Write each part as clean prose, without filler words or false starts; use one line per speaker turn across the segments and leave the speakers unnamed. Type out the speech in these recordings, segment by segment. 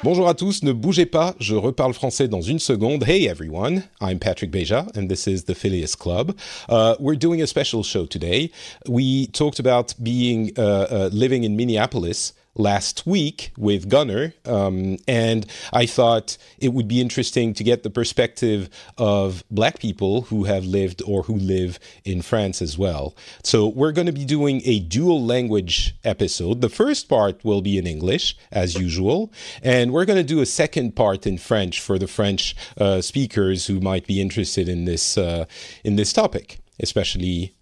Bonjour à tous, ne bougez pas, je reparle français dans une seconde. Hey everyone, I'm Patrick Beja and this is the Phileas Club. We're doing a special show today. We talked about being living in Minneapolis last week with Gunnar, and I thought it would be interesting to get the perspective of Black people who have lived or who live in France as well. So we're going to be doing a dual language episode. The first part will be in English, as usual, and we're going to do a second part in French for the French speakers who might be interested in this topic, especially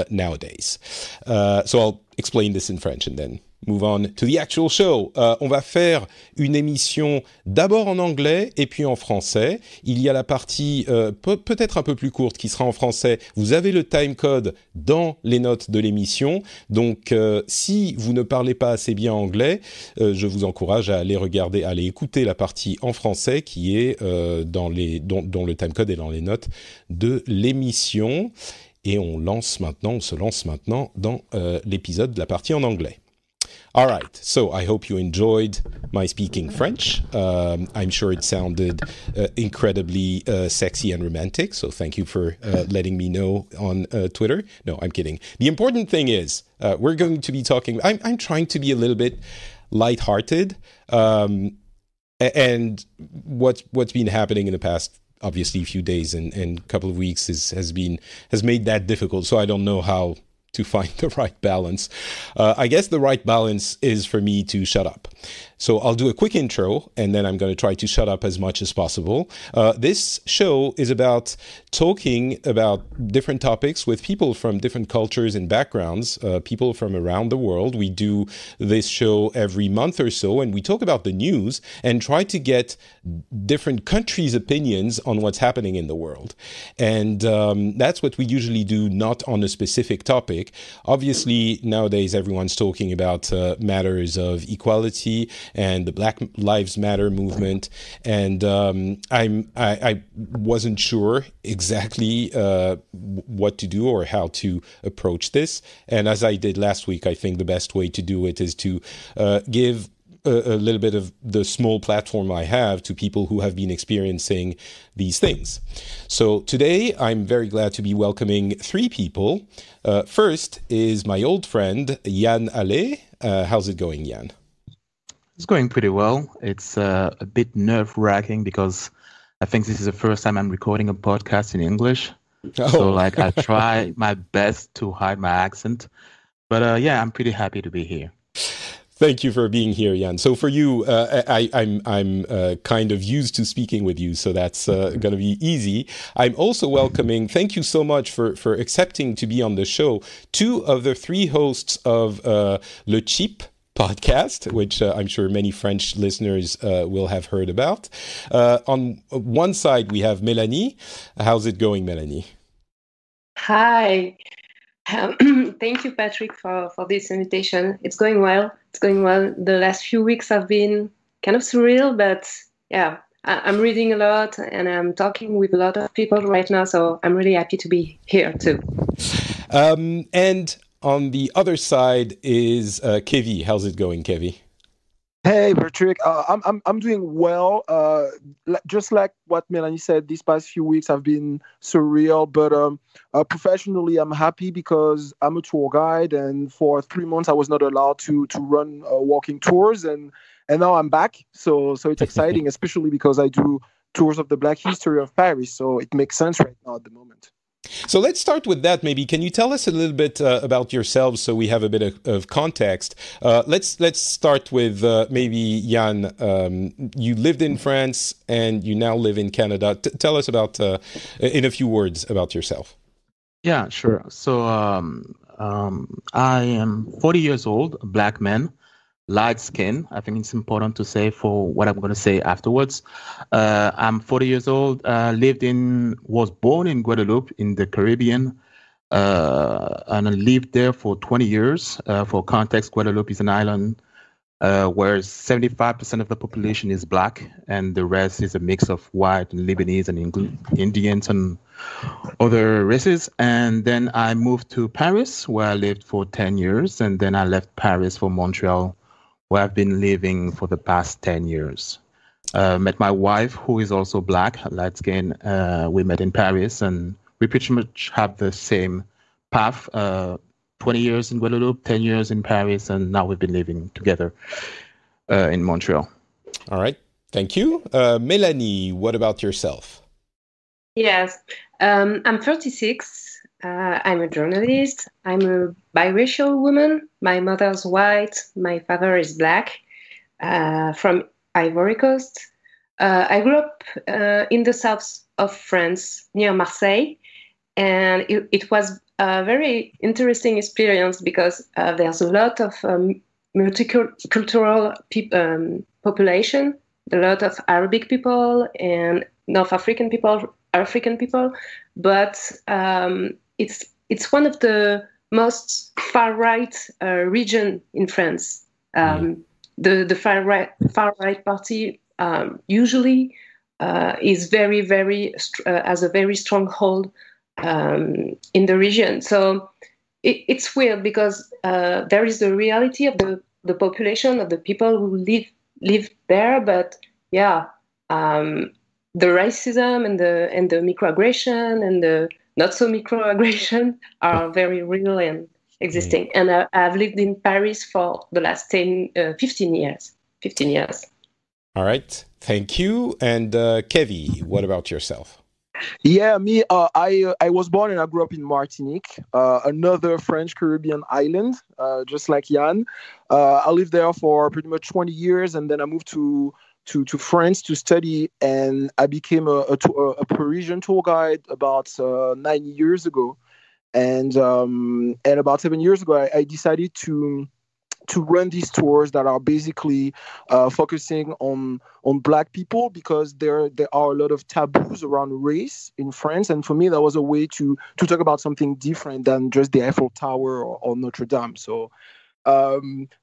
nowadays. So I'll explain this in French and then move on to the actual show. On va faire une émission d'abord en anglais et puis en français. Il y a la partie peut-être un peu plus courte qui sera en français. Vous avez le timecode dans les notes de l'émission. Donc, si vous ne parlez pas assez bien anglais, je vous encourage à aller écouter la partie en français qui est dont le timecode est dans les notes de l'émission. Et on se lance maintenant dans l'épisode de la partie en anglais. All right, so I hope you enjoyed my speaking French. I'm sure it sounded incredibly sexy and romantic, so thank you for letting me know on Twitter. No, I'm kidding. The important thing is we're going to be talking... I'm trying to be a little bit lighthearted, and what's been happening in the past, obviously, few days and couple of weeks has made that difficult, so I don't know how to find the right balance. I guess the right balance is for me to shut up. So I'll do a quick intro, and then I'm going to try to shut up as much as possible. This show is about talking about different topics with people from different cultures and backgrounds, people from around the world. We do this show every month or so, and we talk about the news and try to get different countries' opinions on what's happening in the world. And that's what we usually do, not on a specific topic. Obviously, nowadays, everyone's talking about matters of equality and the Black Lives Matter movement, and I wasn't sure exactly what to do or how to approach this. And as I did last week, I think the best way to do it is to give a little bit of the small platform I have to people who have been experiencing these things. So today, I'm very glad to be welcoming three people. First is my old friend, Yann Allais. How's it going, Yann?
It's going pretty well. It's a bit nerve-wracking because I think this is the first time I'm recording a podcast in English. Oh. So, I try my best to hide my accent. But, yeah, I'm pretty happy to be here.
Thank you for being here, Yann. So for you, I'm kind of used to speaking with you, so that's going to be easy. I'm also welcoming, thank you so much for accepting to be on the show, two of the three hosts of Le Chip podcast, which I'm sure many French listeners will have heard about. On one side, we have Mélanie. How's it going, Mélanie?
Hi. Thank you, Patrick, for this invitation. It's going well. The last few weeks have been kind of surreal, but yeah, I'm reading a lot and I'm talking with a lot of people right now, so I'm really happy to be here too.
And on the other side is Kevy. How's it going, Kevy?
Hey, Patrick. I'm doing well. Just like what Melanie said, these past few weeks have been surreal. But professionally, I'm happy because I'm a tour guide, and for 3 months I was not allowed to run walking tours, and now I'm back. So it's exciting, especially because I do tours of the Black history of Paris. So it makes sense right now at the moment.
So let's start with that. Maybe can you tell us a little bit about yourselves so we have a bit of context? Let's start with maybe Yann. You lived in France and you now live in Canada. Tell us about in a few words about yourself.
Yeah, sure. So I am 40 years old, a Black man, light skin. I think it's important to say for what I'm going to say afterwards. I'm 40 years old, was born in Guadeloupe in the Caribbean, and I lived there for 20 years. For context, Guadeloupe is an island where 75% of the population is Black, and the rest is a mix of white and Lebanese and Indians and other races. And then I moved to Paris, where I lived for 10 years, and then I left Paris for Montreal, where I've been living for the past 10 years. Met my wife, who is also black, light skin. We met in Paris, and we pretty much have the same path. 20 years in Guadeloupe, 10 years in Paris, and now we've been living together in Montreal.
All right. Thank you. Melanie, what about yourself?
Yes, I'm 36. I'm a journalist. I'm a biracial woman. My mother's white. My father is black, from Ivory Coast. I grew up in the south of France, near Marseille, and it was a very interesting experience because there's a lot of multicultural population, a lot of Arabic people and North African people, but it's one of the most far right region in France. The far right party usually is very has a very strong hold in the region. So it's weird because there is the reality of the population of the people who live there, but the racism and the microaggression and the not so microaggression are very real and existing. And I've lived in Paris for the last 15 years. 15 years.
All right. Thank you. And Kevin, what about yourself?
Yeah, me, I was born and I grew up in Martinique, another French Caribbean island, just like Yann. I lived there for pretty much 20 years, and then I moved to France to study, and I became a Parisian tour guide about 9 years ago. And about 7 years ago, I decided to run these tours that are basically focusing on Black people, because there are a lot of taboos around race in France. And for me, that was a way to talk about something different than just the Eiffel Tower or Notre Dame. So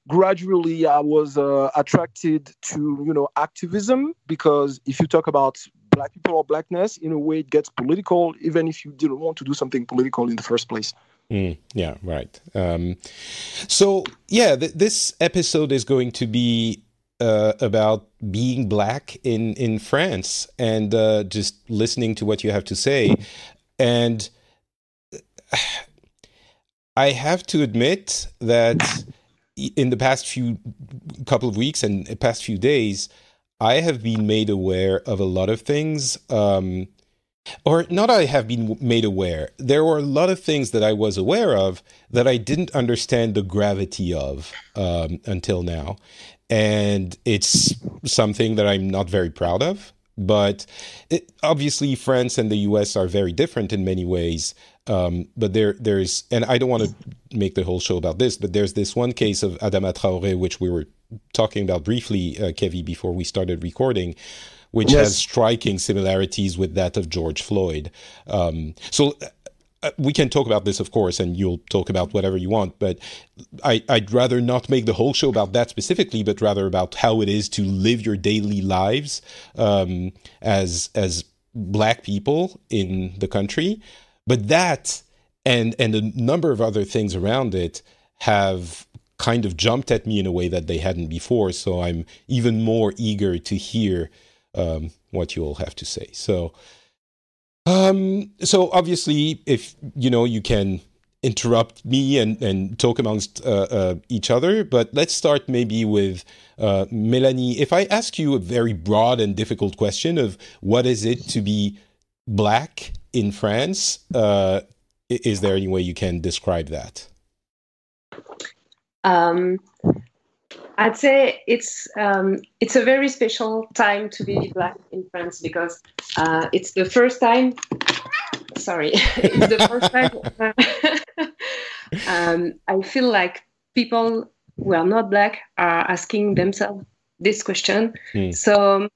gradually, I was attracted to activism, because if you talk about Black people or Blackness, in a way, it gets political, even if you didn't want to do something political in the first place.
Yeah, right. This episode is going to be about being Black in France, and just listening to what you have to say. And I have to admit that in the past couple of weeks and past few days, I have been made aware of a lot of things. Or not, I have been made aware. There were a lot of things that I was aware of that I didn't understand the gravity of until now. And it's something that I'm not very proud of. But obviously, France and the US are very different in many ways. But there's, and I don't want to make the whole show about this, but there's this one case of Adama Traoré, which we were talking about briefly, Kevin, before we started recording, which has striking similarities with that of George Floyd. So we can talk about this, of course, and you'll talk about whatever you want, but I'd rather not make the whole show about that specifically, but rather about how it is to live your daily lives as Black people in the country. But that and a number of other things around it have kind of jumped at me in a way that they hadn't before, so I'm even more eager to hear what you all have to say. So obviously, if you can interrupt me and talk amongst each other, but let's start maybe with Melanie. If I ask you a very broad and difficult question of what is it to be Black in France, is there any way you can describe that?
I'd say it's a very special time to be Black in France, because it's the first time. Sorry, it's the first time I feel like people who are not Black are asking themselves this question. So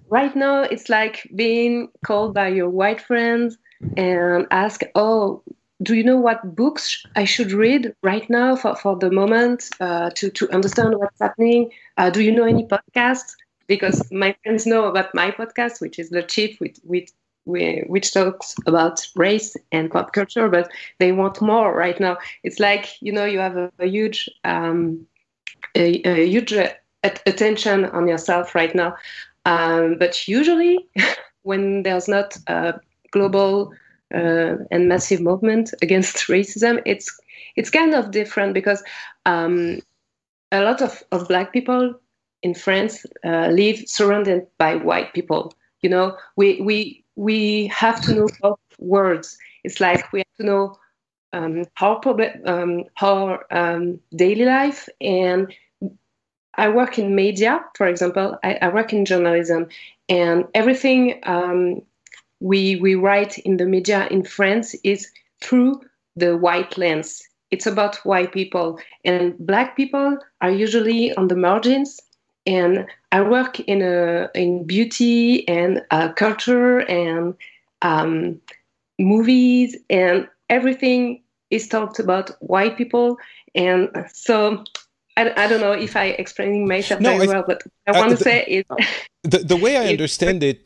right now, it's like being called by your white friends and ask, "Oh, do you know what books I should read right now for the moment to understand what's happening? Do you know any podcasts?" Because my friends know about my podcast, which is The Chief, which talks about race and pop culture, but they want more right now. It's like, you have a huge attention on yourself right now. But usually, when there's not a global and massive movement against racism, it's kind of different because a lot of Black people in France live surrounded by white people. You know, we have to know both words. It's like we have to know our daily life. And I work in media, for example. I work in journalism, and everything we write in the media in France is through the white lens. It's about white people, and Black people are usually on the margins. And I work in beauty and culture and movies, and everything is talked about white people. And so I don't know if I explaining myself very well, but I want to say is
the way I understand it.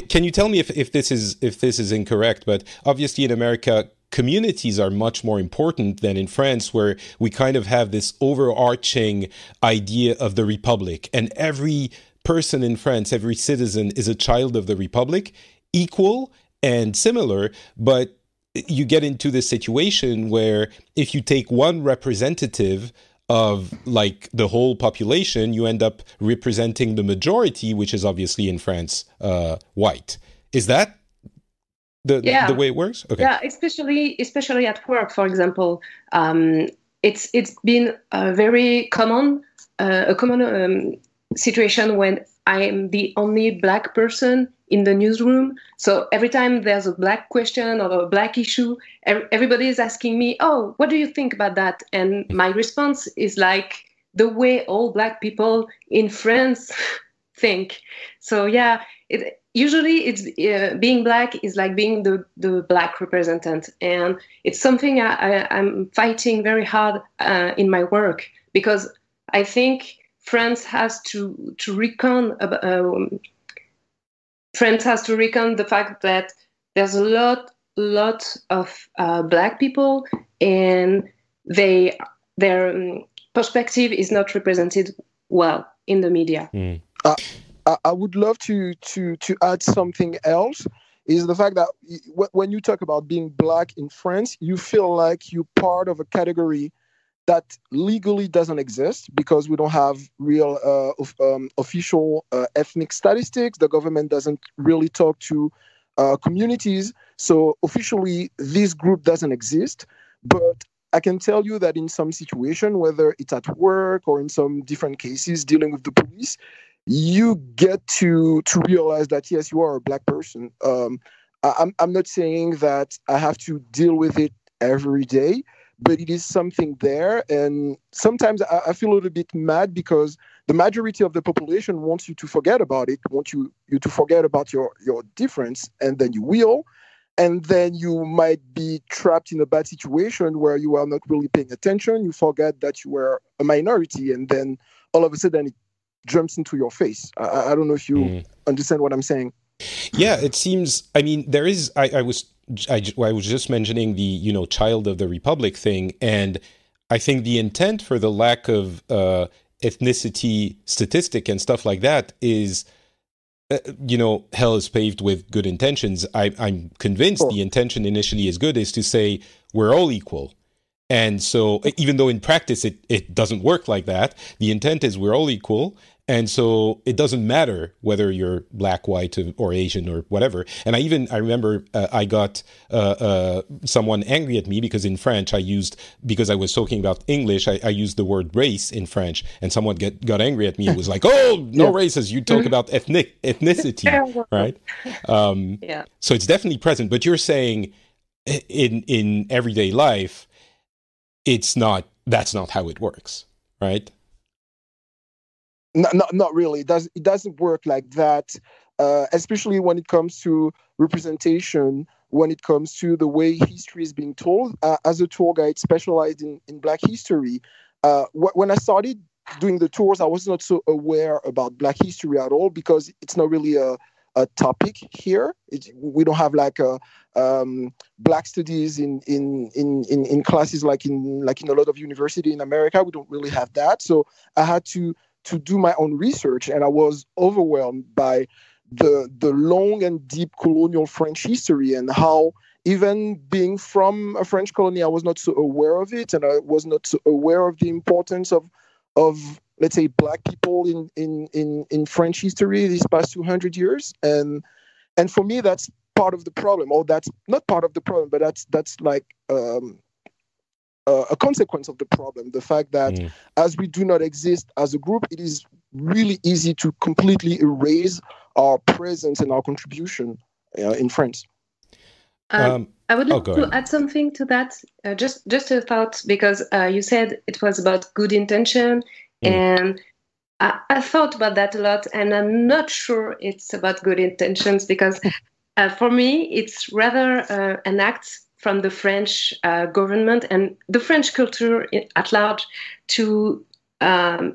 Can you tell me if this is incorrect? But obviously in America, communities are much more important than in France, where we kind of have this overarching idea of the Republic, and every person in France, every citizen is a child of the Republic, equal and similar. But you get into this situation where if you take one representative of like the whole population, you end up representing the majority, which is obviously in France white. Is that the way it works? Okay.
Yeah, especially at work, for example. It's been a very common situation when I am the only Black person in the newsroom. So every time there's a Black question or a Black issue, everybody is asking me, "Oh, what do you think about that?" And my response is like the way all Black people in France think. So yeah, usually it's being Black is like being the Black representative, and it's something I'm fighting very hard in my work, because I think France has to reckon the fact that there's a lot of Black people, and their perspective is not represented well in the media.
I would love to add something else. Is the fact that when you talk about being Black in France, you feel like you're part of a category that legally doesn't exist, because we don't have real official ethnic statistics. The government doesn't really talk to communities. So officially, this group doesn't exist. But I can tell you that in some situation, whether it's at work or in some different cases dealing with the police, you get to realize that, yes, you are a Black person. I'm not saying that I have to deal with it every day, but it is something there. And sometimes I feel a little bit mad, because the majority of the population wants you to forget about it, wants you to forget about your difference, and then you will. And then you might be trapped in a bad situation where you are not really paying attention. You forget that you were a minority, and then all of a sudden it jumps into your face. I don't know if you understand what I'm saying.
Yeah, it seems, I mean, there is, I was just mentioning the, child of the Republic thing, and I think the intent for the lack of ethnicity statistic and stuff like that is, hell is paved with good intentions. I'm convinced the intention initially is good, is to say we're all equal. And so even though in practice it doesn't work like that, the intent is we're all equal. And so it doesn't matter whether you're Black, white, or Asian or whatever. And I remember I got someone angry at me because in French because I was talking about English, I used the word race in French, and someone got angry at me. It was like, "Oh, no races, you talk about ethnicity," right? So it's definitely present. But you're saying in everyday life, that's not how it works, right?
Not really. It doesn't work like that, especially when it comes to representation, when it comes to the way history is being told. As a tour guide specialized in Black history, when I started doing the tours, I was not so aware about Black history at all, because it's not really a topic here. We don't have like Black studies in classes like in a lot of university in America. We don't really have that. So I had to to do my own research, and I was overwhelmed by the long and deep colonial French history, and how, even being from a French colony, I was not so aware of it, and I was not so aware of the importance of let's say, Black people in French history these past 200 years. And for me, that's part of the problem, or that's not part of the problem, but that's like a consequence of the problem. The fact that as we do not exist as a group, it is really easy to completely erase our presence and our contribution in France.
I would like to add something to that. Just a thought, because you said it was about good intention, and I thought about that a lot, and I'm not sure it's about good intentions, because for me, it's rather an act from the French government and the French culture at large to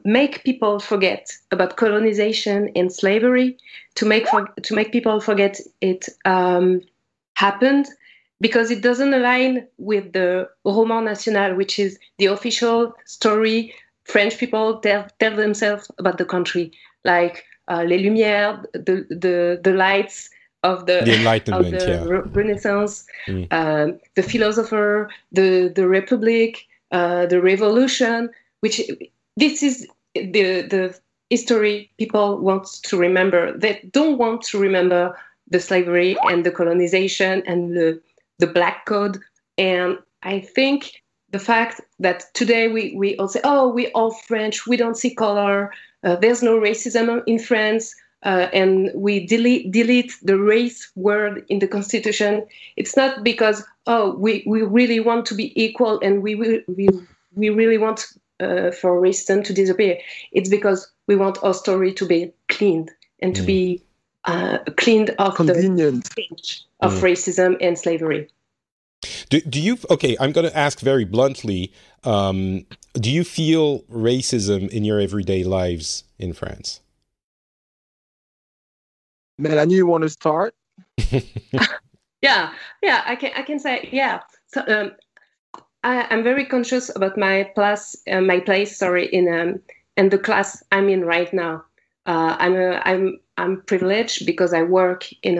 make people forget about colonization and slavery, to make people forget it happened, because it doesn't align with the Roman National, which is the official story French people tell themselves about the country, like les Lumières, the lights of the Enlightenment, Renaissance, the philosopher, the Republic, the Revolution, which this is the history people want to remember. They don't want to remember the slavery and the colonization and the Black Code. And I think the fact that today we all say, oh, we all French, we don't see color, there's no racism in France, and we delete the race word in the Constitution. It's not because, oh, we really want to be equal and we really want for racism to disappear. It's because we want our story to be cleaned and to be cleaned of
convenient
the stage of racism and slavery.
Do you, okay, I'm going to ask very bluntly, do you feel racism in your everyday lives in France?
Melanie, you want to start?
Yeah, I can say, yeah. So I'm very conscious about my place, in the class I'm in right now. I'm privileged because I work in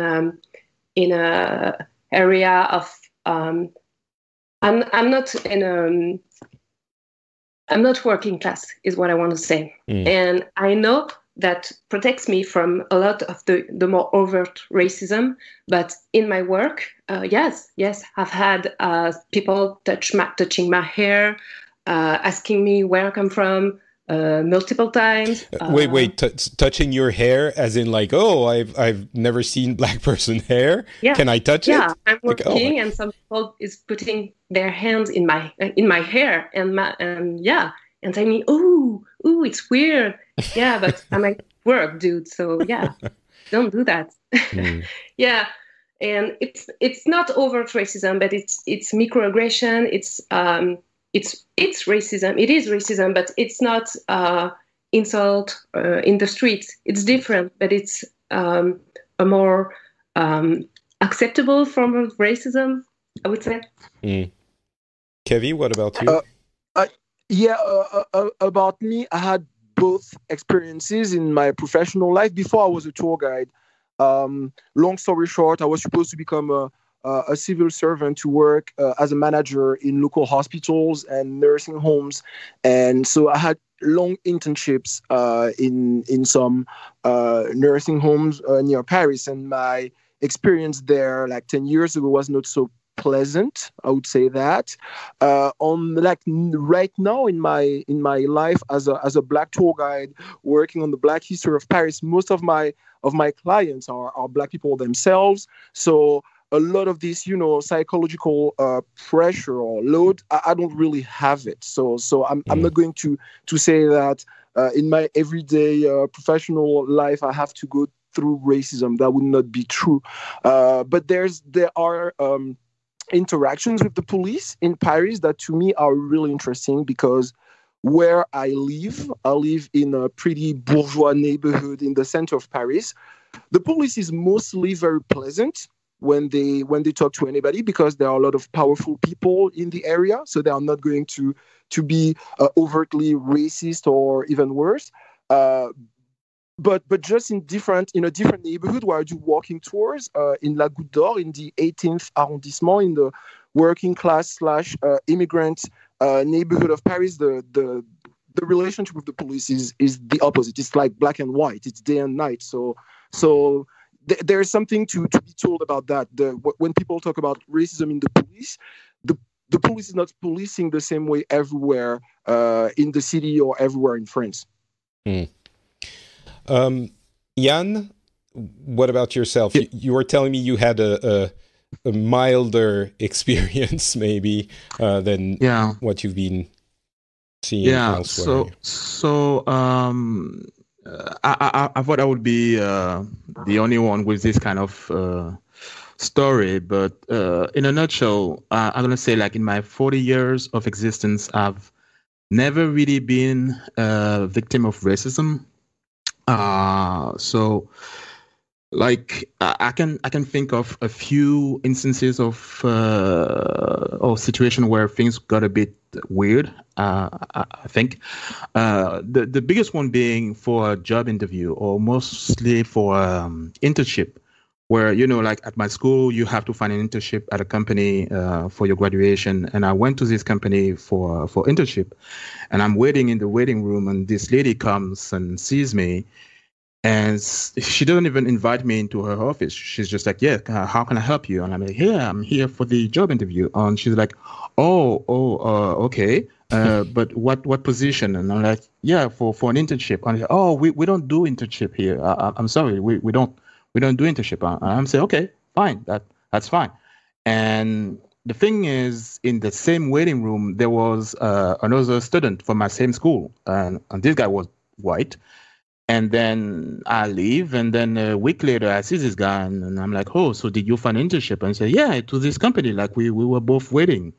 a area of I'm not working class, is what I want to say, and I know that protects me from a lot of the more overt racism. But in my work, yes, I've had people touching my hair, asking me where I come from. Multiple times.
Wait! Touching your hair, as in like, oh, I've never seen Black person hair. Yeah. Can I touch it?
Yeah, I'm working, and some people is putting their hands in my hair, and telling me, ooh, it's weird. Yeah, but I'm at work, dude. So yeah, don't do that. Yeah, and it's not overt racism, but it's microaggression. It's racism. It is racism, but it's not insult in the streets. It's different, but it's a more acceptable form of racism, I would say.
Kevin, what about you?
About me, I had both experiences in my professional life. Before I was a tour guide. Long story short, I was supposed to become a civil servant to work as a manager in local hospitals and nursing homes. And so I had long internships in some nursing homes near Paris. And my experience there, like 10 years ago, was not so pleasant, I would say that. Right now in my life as a Black tour guide working on the Black history of Paris, most of my clients are Black people themselves. So a lot of this, psychological pressure or load, I don't really have it. So I'm not going to say that in my everyday professional life I have to go through racism. That would not be true. But there are interactions with the police in Paris that to me are really interesting, because where I live in a pretty bourgeois neighborhood in the center of Paris. The police is mostly very pleasant when they talk to anybody, because there are a lot of powerful people in the area, so they are not going to be overtly racist or even worse. But just in a different neighborhood where I do walking tours in La Goutte d'Or in the 18th arrondissement in the working class / immigrant neighborhood of Paris. The relationship with the police is the opposite. It's like black and white. It's day and night. So there's something to be told about that. When people talk about racism in the police, the police is not policing the same way everywhere in the city or everywhere in France.
Jan, what about yourself? You were telling me you had a milder experience maybe than what you've been seeing elsewhere.
I thought I would be the only one with this kind of story, but in a nutshell, I'm gonna say, like, in my 40 years of existence, I've never really been a victim of racism. So, like, I can think of a few instances of or situation where things got a bit weird. I think the biggest one being for a job interview, or mostly for internship, where, you know, like at my school, you have to find an internship at a company for your graduation. And I went to this company for internship, and I'm waiting in the waiting room, and this lady comes and sees me, and she doesn't even invite me into her office. She's just like, yeah, how can I help you? And I'm like, yeah, I'm here for the job interview. And she's like, okay. But what position? And I'm like, yeah, for an internship. And like, oh, we don't do internship here. I'm sorry, we don't do internship. And I'm saying, okay, fine, that's fine. And the thing is, in the same waiting room, there was another student from my same school, and this guy was white. And then I leave, and then a week later, I see this guy, and I'm like, oh, so did you find an internship? And he said, yeah, to this company, like we were both waiting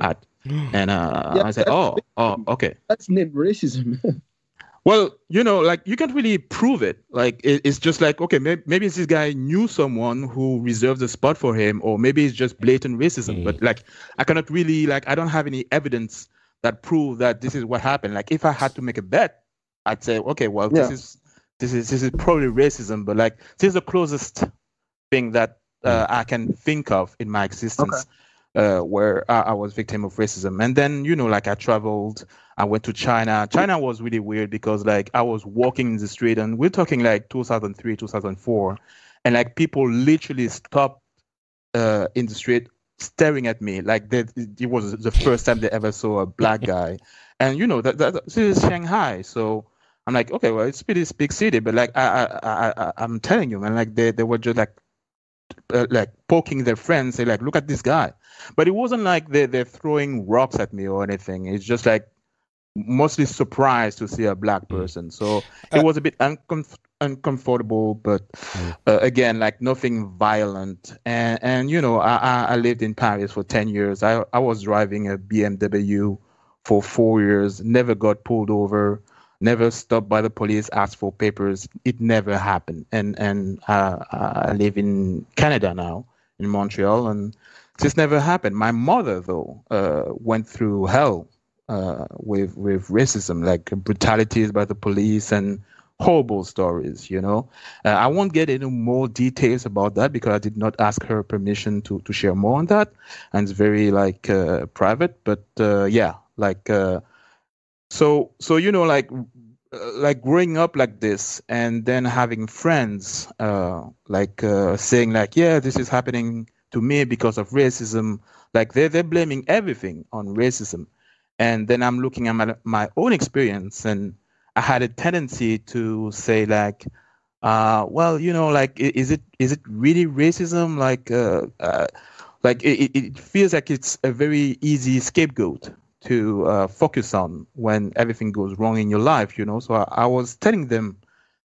at. And I said, oh, okay.
That's named racism.
Well, you know, like, you can't really prove it. Like, it's just like, okay, maybe this guy knew someone who reserved a spot for him, or maybe it's just blatant racism. But, like, I cannot really, like, I don't have any evidence that prove that this is what happened. Like, if I had to make a bet, I'd say, okay, well, this is probably racism, but, like, this is the closest thing that I can think of in my existence. Where I was victim of racism. And then, you know, like, I traveled, I went to China. China was really weird because, like, I was walking in the street, and we're talking like 2003, 2004. And, like, people literally stopped in the street staring at me. Like, it was the first time they ever saw a black guy. And, you know, this is Shanghai. So I'm like, okay, well, it's a pretty big city, but, like, I'm telling you, man, like, they were just like poking their friends, say, like, look at this guy. But it wasn't like they're throwing rocks at me or anything. It's just like mostly surprised to see a black person. So it was a bit uncomfortable, but again, like, nothing violent. And you know, I lived in Paris for 10 years. I was driving a BMW for 4 years, never got pulled over, never stopped by the police, asked for papers. It never happened. And I live in Canada now, in Montreal, and this never happened. My mother, though, went through hell with racism, like brutalities by the police and horrible stories, you know. I won't get into more details about that because I did not ask her permission to share more on that. And it's very, like, private. But, yeah, like... So you know, like growing up like this, and then having friends saying, like, yeah, this is happening to me because of racism. Like, they're blaming everything on racism. And then I'm looking at my own experience, and I had a tendency to say, like, well, you know, like, is it really racism? Like it feels like it's a very easy scapegoat to focus on when everything goes wrong in your life, you know. So I was telling them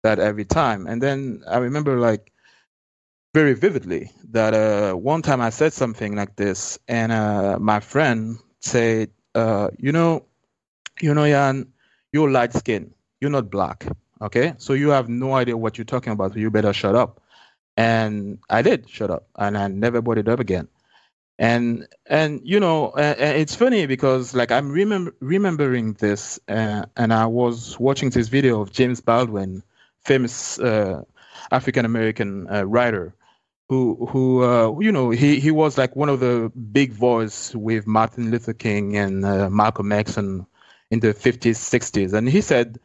that every time. And then I remember, like, very vividly that one time I said something like this, and my friend said, you know, Jan, you're light skinned, you're not black, okay? So you have no idea what you're talking about, so you better shut up. And I did shut up, and I never brought it up again. And it's funny because like I'm remembering this, and I was watching this video of James Baldwin, famous African American writer, who he was like one of the big voice with Martin Luther King and Malcolm X in the 50s, 60s, and he said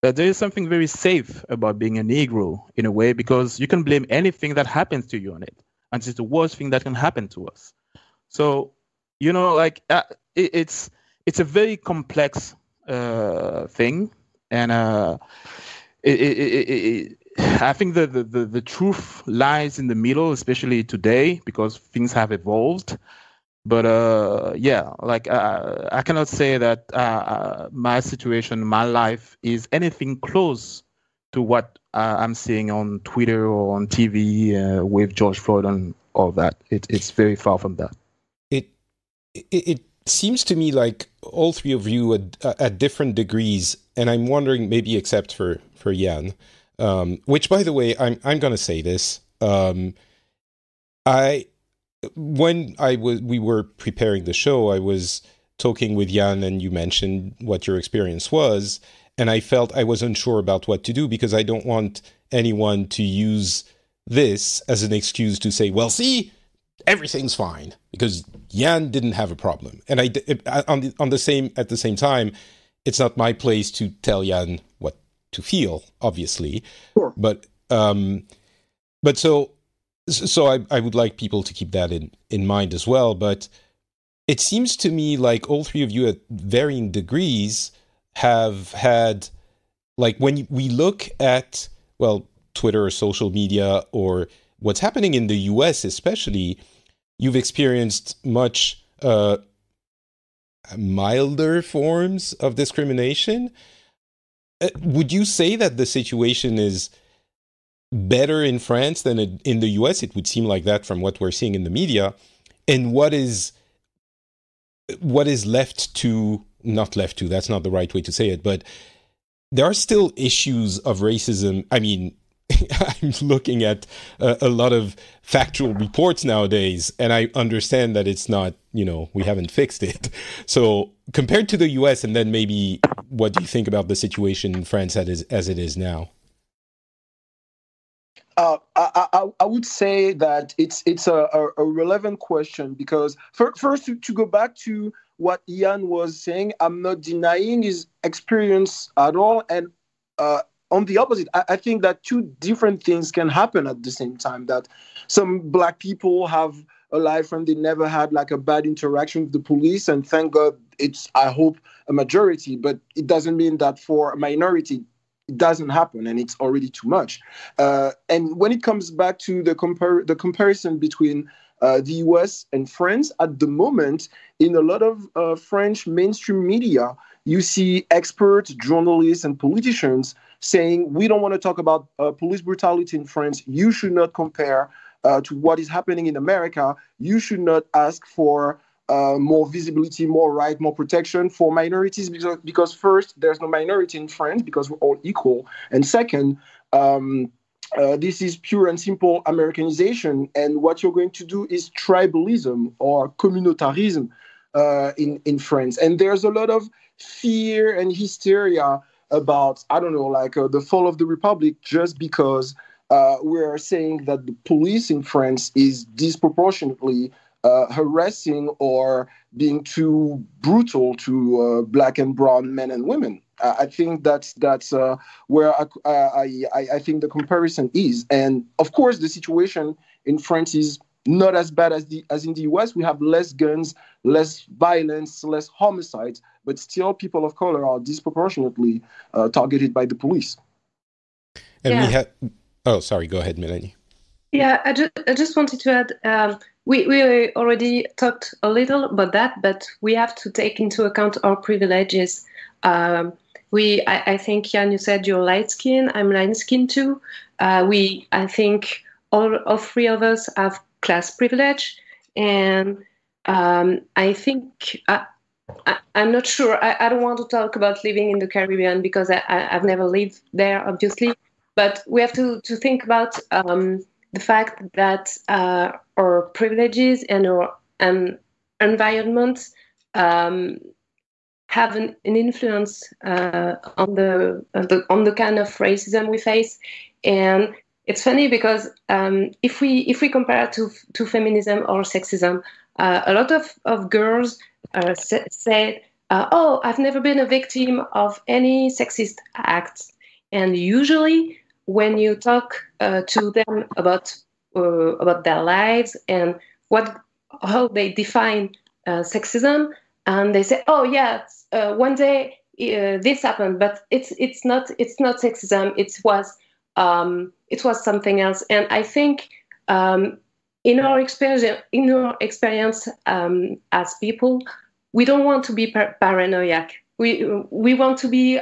that there is something very safe about being a Negro in a way, because you can blame anything that happens to you on it, and it's the worst thing that can happen to us. So, it's a very complex thing, and I think the truth lies in the middle, especially today, because things have evolved. But I cannot say that my situation, my life, is anything close to what I'm seeing on Twitter or on TV with George Floyd and all that. It's very far from that.
It seems to me like all three of you at different degrees, and I'm wondering, maybe except for Jan, which, by the way, I'm going to say this. When we were preparing the show, I was talking with Jan, and you mentioned what your experience was, and I felt I was unsure about what to do, because I don't want anyone to use this as an excuse to say, well, see, everything's fine, because Jan didn't have a problem. And at the same time, it's not my place to tell Jan what to feel, obviously.
Sure.
But so I would like people to keep that in mind as well. But it seems to me like all three of you at varying degrees have had, like, when we look at, well, Twitter or social media or what's happening in the US especially, you've experienced much milder forms of discrimination. Would you say that the situation is better in France than in the US? It would seem like that from what we're seeing in the media. And what is left to, not left to, that's not the right way to say it, but there are still issues of racism. I mean, I'm looking at a lot of factual reports nowadays, and I understand that it's not, we haven't fixed it. So compared to the US, and then maybe what do you think about the situation in France as it is now?
I would say that it's a relevant question, because first to go back to what Ian was saying, I'm not denying his experience at all, and on the opposite, I think that two different things can happen at the same time. That some Black people have a life and they never had like a bad interaction with the police, and thank God it's, I hope, a majority, but it doesn't mean that for a minority it doesn't happen, and it's already too much. And when it comes back to the comparison between the US and France, at the moment, in a lot of French mainstream media, you see experts, journalists, and politicians saying, we don't want to talk about police brutality in France. You should not compare to what is happening in America. You should not ask for more visibility, more right, more protection for minorities, because first, there's no minority in France because we're all equal. And second, this is pure and simple Americanization. And what you're going to do is tribalism or communautarism in France. And there's a lot of fear and hysteria about, I don't know, like the fall of the Republic, just because we're saying that the police in France is disproportionately harassing or being too brutal to Black and brown men and women. I think that's where I think the comparison is. And of course, the situation in France is not as bad as in the US. We have less guns, less violence, less homicides, but still people of color are disproportionately targeted by the police.
And we had... Oh, sorry. Go ahead, Melanie.
Yeah, I just wanted to add, we already talked a little about that, but we have to take into account our privileges. I think, Jan, you said you're light skin. I'm light skin too. I think all three of us have class privilege, and I think I'm not sure. I don't want to talk about living in the Caribbean because I've never lived there, obviously. But we have to think about the fact that our privileges and our and environment have an influence on the kind of racism we face. And it's funny because if we compare to feminism or sexism, a lot of girls said, "Oh, I've never been a victim of any sexist acts." And usually, when you talk to them about their lives and how they define sexism, and they say, "Oh, yeah, one day this happened, but it's not sexism. It was something else." And I think in our experience as people, we don't want to be paranoid. We want to be.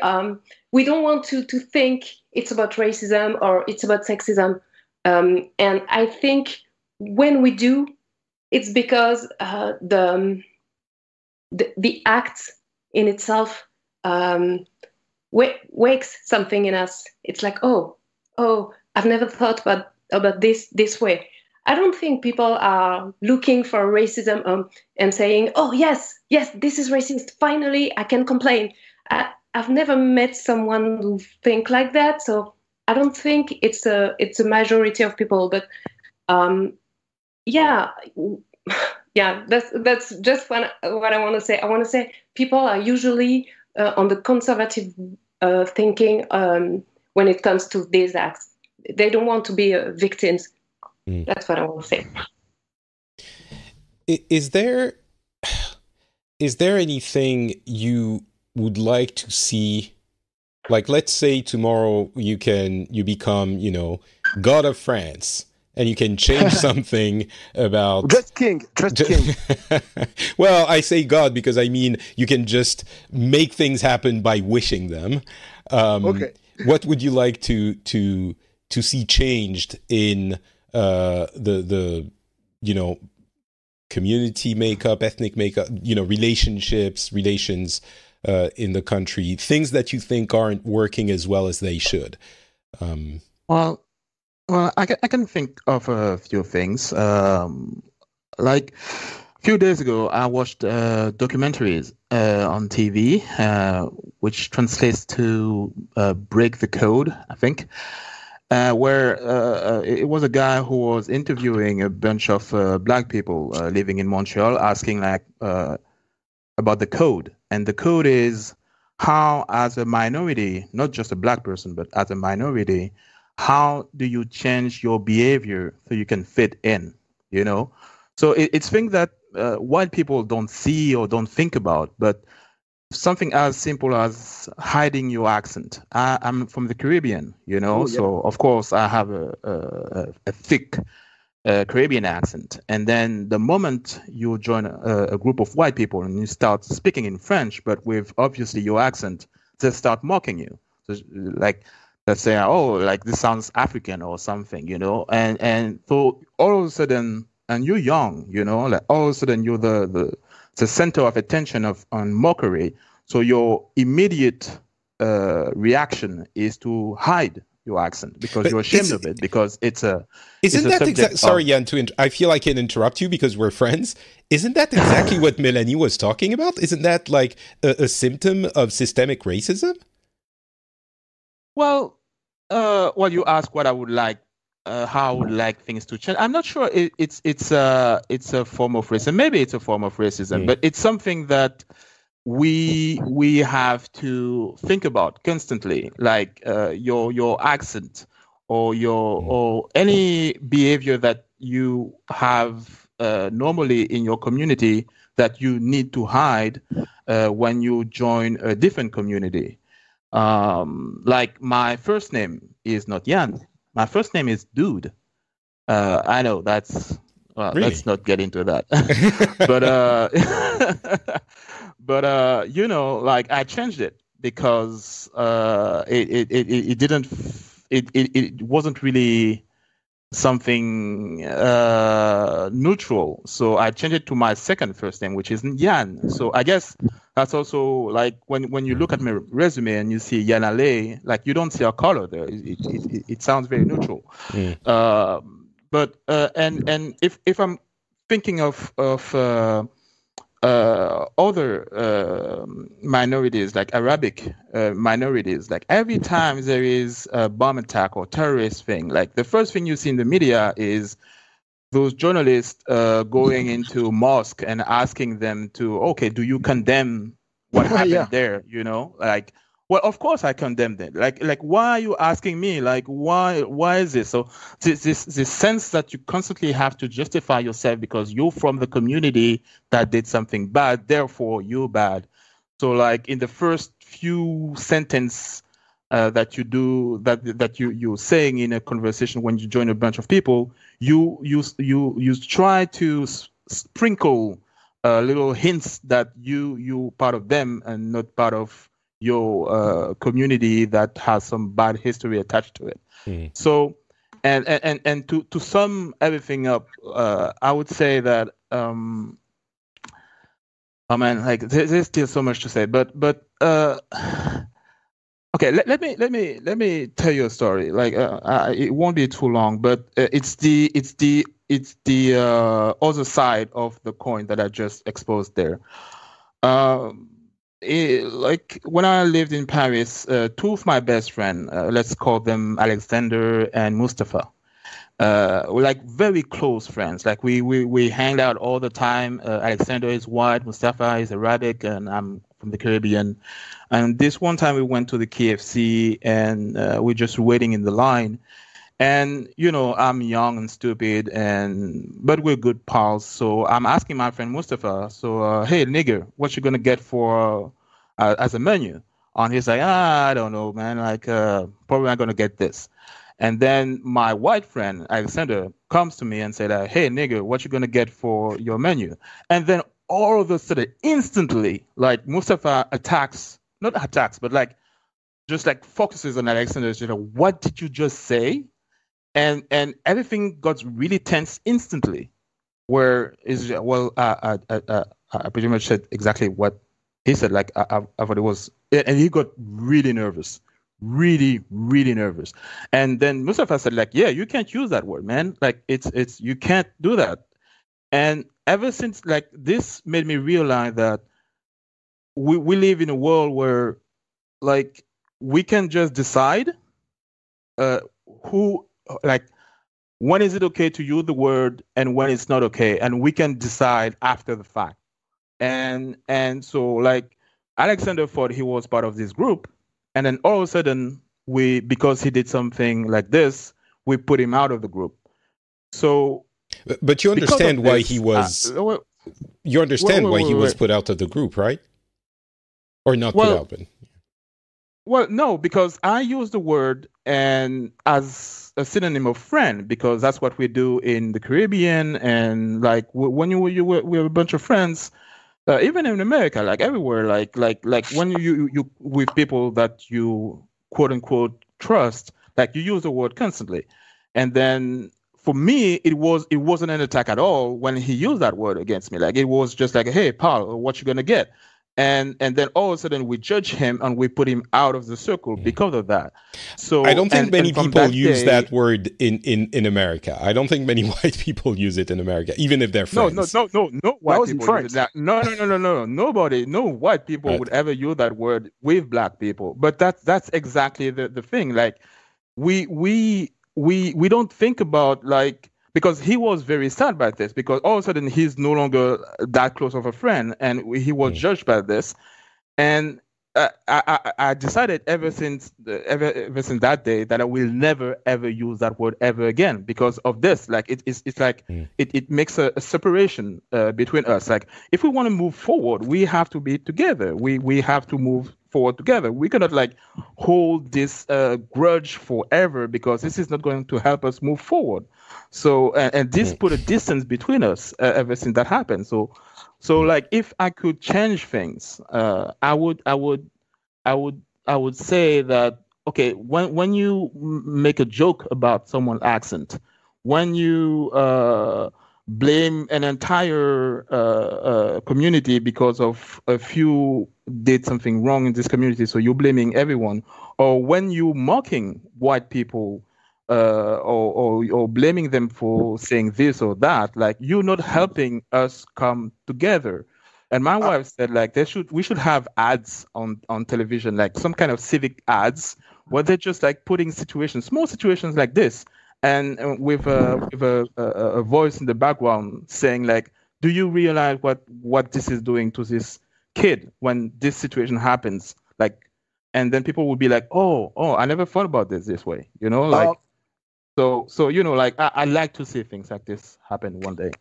We don't want to think it's about racism or it's about sexism. And I think when we do, it's because the act in itself wakes something in us. It's like, oh, I've never thought about this way. I don't think people are looking for racism and saying, "Oh, yes, this is racist. Finally, I can complain." I've never met someone who think like that, so I don't think it's a majority of people. But that's just what I want to say. I want to say people are usually on the conservative thinking when it comes to these acts. They don't want to be victims. That's what I want to say.
Is there anything you would like to see? Like, let's say tomorrow you become, God of France, and you can change something about
just king.
Well, I say God because I mean you can just make things happen by wishing them.
Okay.
What would you like to see changed in the community makeup, ethnic makeup, relations in the country, things that you think aren't working as well as they should?
Well, I can think of a few things. Like a few days ago, I watched documentaries on TV, which translates to Break the Code, I think. Where it was a guy who was interviewing a bunch of black people living in Montreal, asking about the code. And the code is how, as a minority, not just a black person, but as a minority, how do you change your behavior so you can fit in, So it's things that white people don't see or don't think about, but something as simple as hiding your accent. I'm from the Caribbean,
Oh, yeah.
So of course I have a thick Caribbean accent. And then the moment you join a group of white people and you start speaking in French, but with obviously your accent, they start mocking you. So, like, let's say, "Oh, like this sounds African or something," and so all of a sudden, and you're young, like all of a sudden you're the center of attention on mockery. So your immediate reaction is to hide your accent because you're ashamed of it, because it's a.
Isn't that exactly? Sorry, Yann, I feel I can interrupt you because we're friends. Isn't that exactly what Melanie was talking about? Isn't that like a symptom of systemic racism?
Well, you ask what I would like. How I would like things to change. I'm not sure it's a form of racism. Maybe it's a form of racism, but it's something that we have to think about constantly, like your accent or any behavior that you have normally in your community that you need to hide when you join a different community. Like my first name is not Yann. My first name is Dude. I know that's really? Let's not get into that. but like I changed it because it wasn't really something neutral. So I changed it to my second first name, which is Yann. So I guess that's also like when you look at my resume and you see Yann Allais, like you don't see a color there. It sounds very neutral. And if I'm thinking of other minorities, like Arabic minorities. Like every time there is a bomb attack or terrorist thing, like the first thing you see in the media is those journalists going into mosque and asking them to, okay, do you condemn what happened there? You know, like, well, of course I condemn it. Like, why are you asking me? Like, why is this? So this sense that you constantly have to justify yourself because you're from the community that did something bad, therefore you're bad. So like in the first few sentences that you do, that you're saying in a conversation when you join a bunch of people, you try to sprinkle little hints that you part of them and not part of your community that has some bad history attached to it. So, and to sum everything up, I would say that oh man, like there's still so much to say, but okay, let me tell you a story. Like it won't be too long, but it's the other side of the coin that I just exposed there. Like when I lived in Paris, two of my best friends, let's call them Alexander and Mustafa, were like very close friends. Like we hang out all the time. Alexander is white, Mustafa is Arabic, and I'm from the Caribbean. And this one time we went to the KFC and we're just waiting in the line. And, you know, I'm young and stupid, but we're good pals. So I'm asking my friend Mustafa, hey, nigger, what you going to get for as a menu? And he's like, I don't know, man. Like, probably not going to get this. And then my white friend, Alexander, comes to me and said, hey, nigger, what you going to get for your menu? And then all of a sudden, instantly, like Mustafa not attacks, but like just like focuses on Alexander. You know, what did you just say? And everything got really tense instantly. Where is I pretty much said exactly what he said. Like I thought it was, and he got really nervous, really nervous. And then Mustafa said, like, yeah, you can't use that word, man. Like it's you can't do that. And ever since, like, this made me realize that we live in a world where, like, we can just decide when is it okay to use the word and when it's not okay, and we can decide after the fact. And so, like, Alexander thought he was part of this group, and then all of a sudden, because he did something like this, we put him out of the group. So,
but you understand why he was. You understand why he was put out of the group, right? Or not put out, but.
Well, no, because I use the word and as a synonym of friend, because that's what we do in the Caribbean, and like when we have a bunch of friends, even in America, like everywhere, like when you with people that you quote unquote trust, like you use the word constantly, and then for me it wasn't an attack at all when he used that word against me. Like it was just like, hey, pal, what you gonna get? And then all of a sudden we judge him and we put him out of the circle because of that. So
I don't think many people use that word in America. I don't think many white people use it in America, even if they're friends.
No white people use it. No. Nobody, no white people would ever use that word with black people. But that's exactly the thing. Like we don't think about, like, because he was very sad by this, because all of a sudden he's no longer that close of a friend, and he was judged by this. And I decided ever since that day that I will never ever use that word ever again because of this. Like it's like it makes a separation between us. Like if we want to move forward, we have to be together. We have to move forward together. We cannot like hold this grudge forever, because this is not going to help us move forward. So and this put a distance between us ever since that happened. So like if I could change things, I would say that, okay, when you make a joke about someone's accent, when you blame an entire community because of a few did something wrong in this community, so you're blaming everyone, or when you mocking white people or blaming them for saying this or that, like you're not helping us come together. And my wife said, like, we should have ads on television, like some kind of civic ads, where they're just like putting small situations like this, and with a voice in the background saying, like, do you realize what this is doing to this kid when this situation happens? Like, and then people would be like, oh, I never thought about this way, like. So like I like to see things like this happen one day.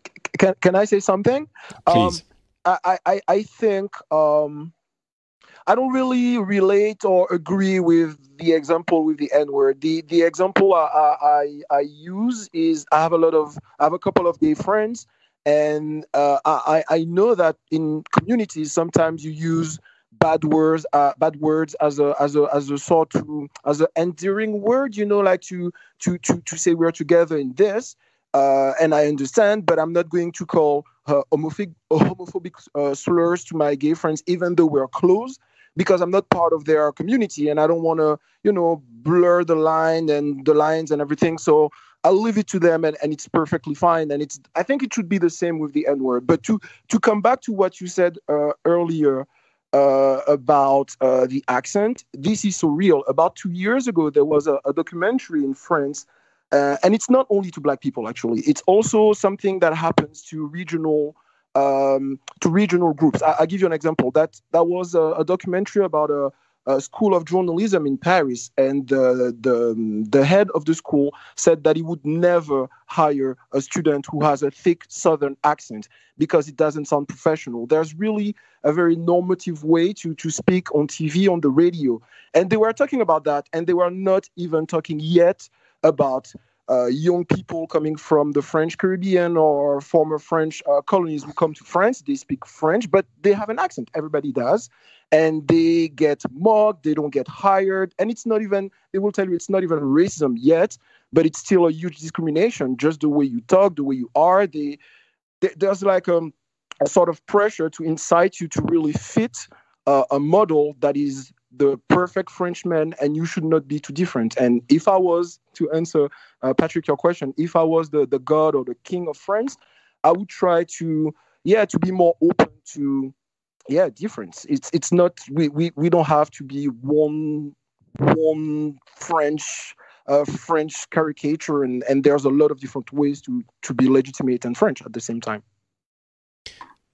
Can I say something?
Please.
I think I don't really relate or agree with the example with the N-word. The example I use is I have a couple of gay friends, and I know that in communities sometimes you use bad words as a sort of as an endearing word, like to say we're together in this. And I understand, but I'm not going to call homophobic slurs to my gay friends, even though we're close, because I'm not part of their community, and I don't want to, blur the lines and everything. So I'll leave it to them, and it's perfectly fine. And I think it should be the same with the N-word. But to come back to what you said earlier about the accent, this is so real. About 2 years ago, there was a documentary in France. And it's not only to Black people, actually. It's also something that happens to regional groups. I'll give you an example. That was a documentary about a school of journalism in Paris, and the head of the school said that he would never hire a student who has a thick Southern accent because it doesn't sound professional. There's really a very normative way to speak on TV, on the radio. And they were talking about that, and they were not even talking yet about young people coming from the French Caribbean or former French colonies who come to France. They speak French, but they have an accent. Everybody does. And they get mocked. They don't get hired. And it's not even, they will tell you it's not even racism yet, but it's still a huge discrimination. Just the way you talk, the way you are. There's like a sort of pressure to incite you to really fit a model that is the perfect Frenchman, and you should not be too different. And if I was, to answer, Patrick, your question, if I was the god or the king of France, I would try to be more open to, difference. It's not, we don't have to be one French caricature, and there's a lot of different ways to be legitimate and French at the same time.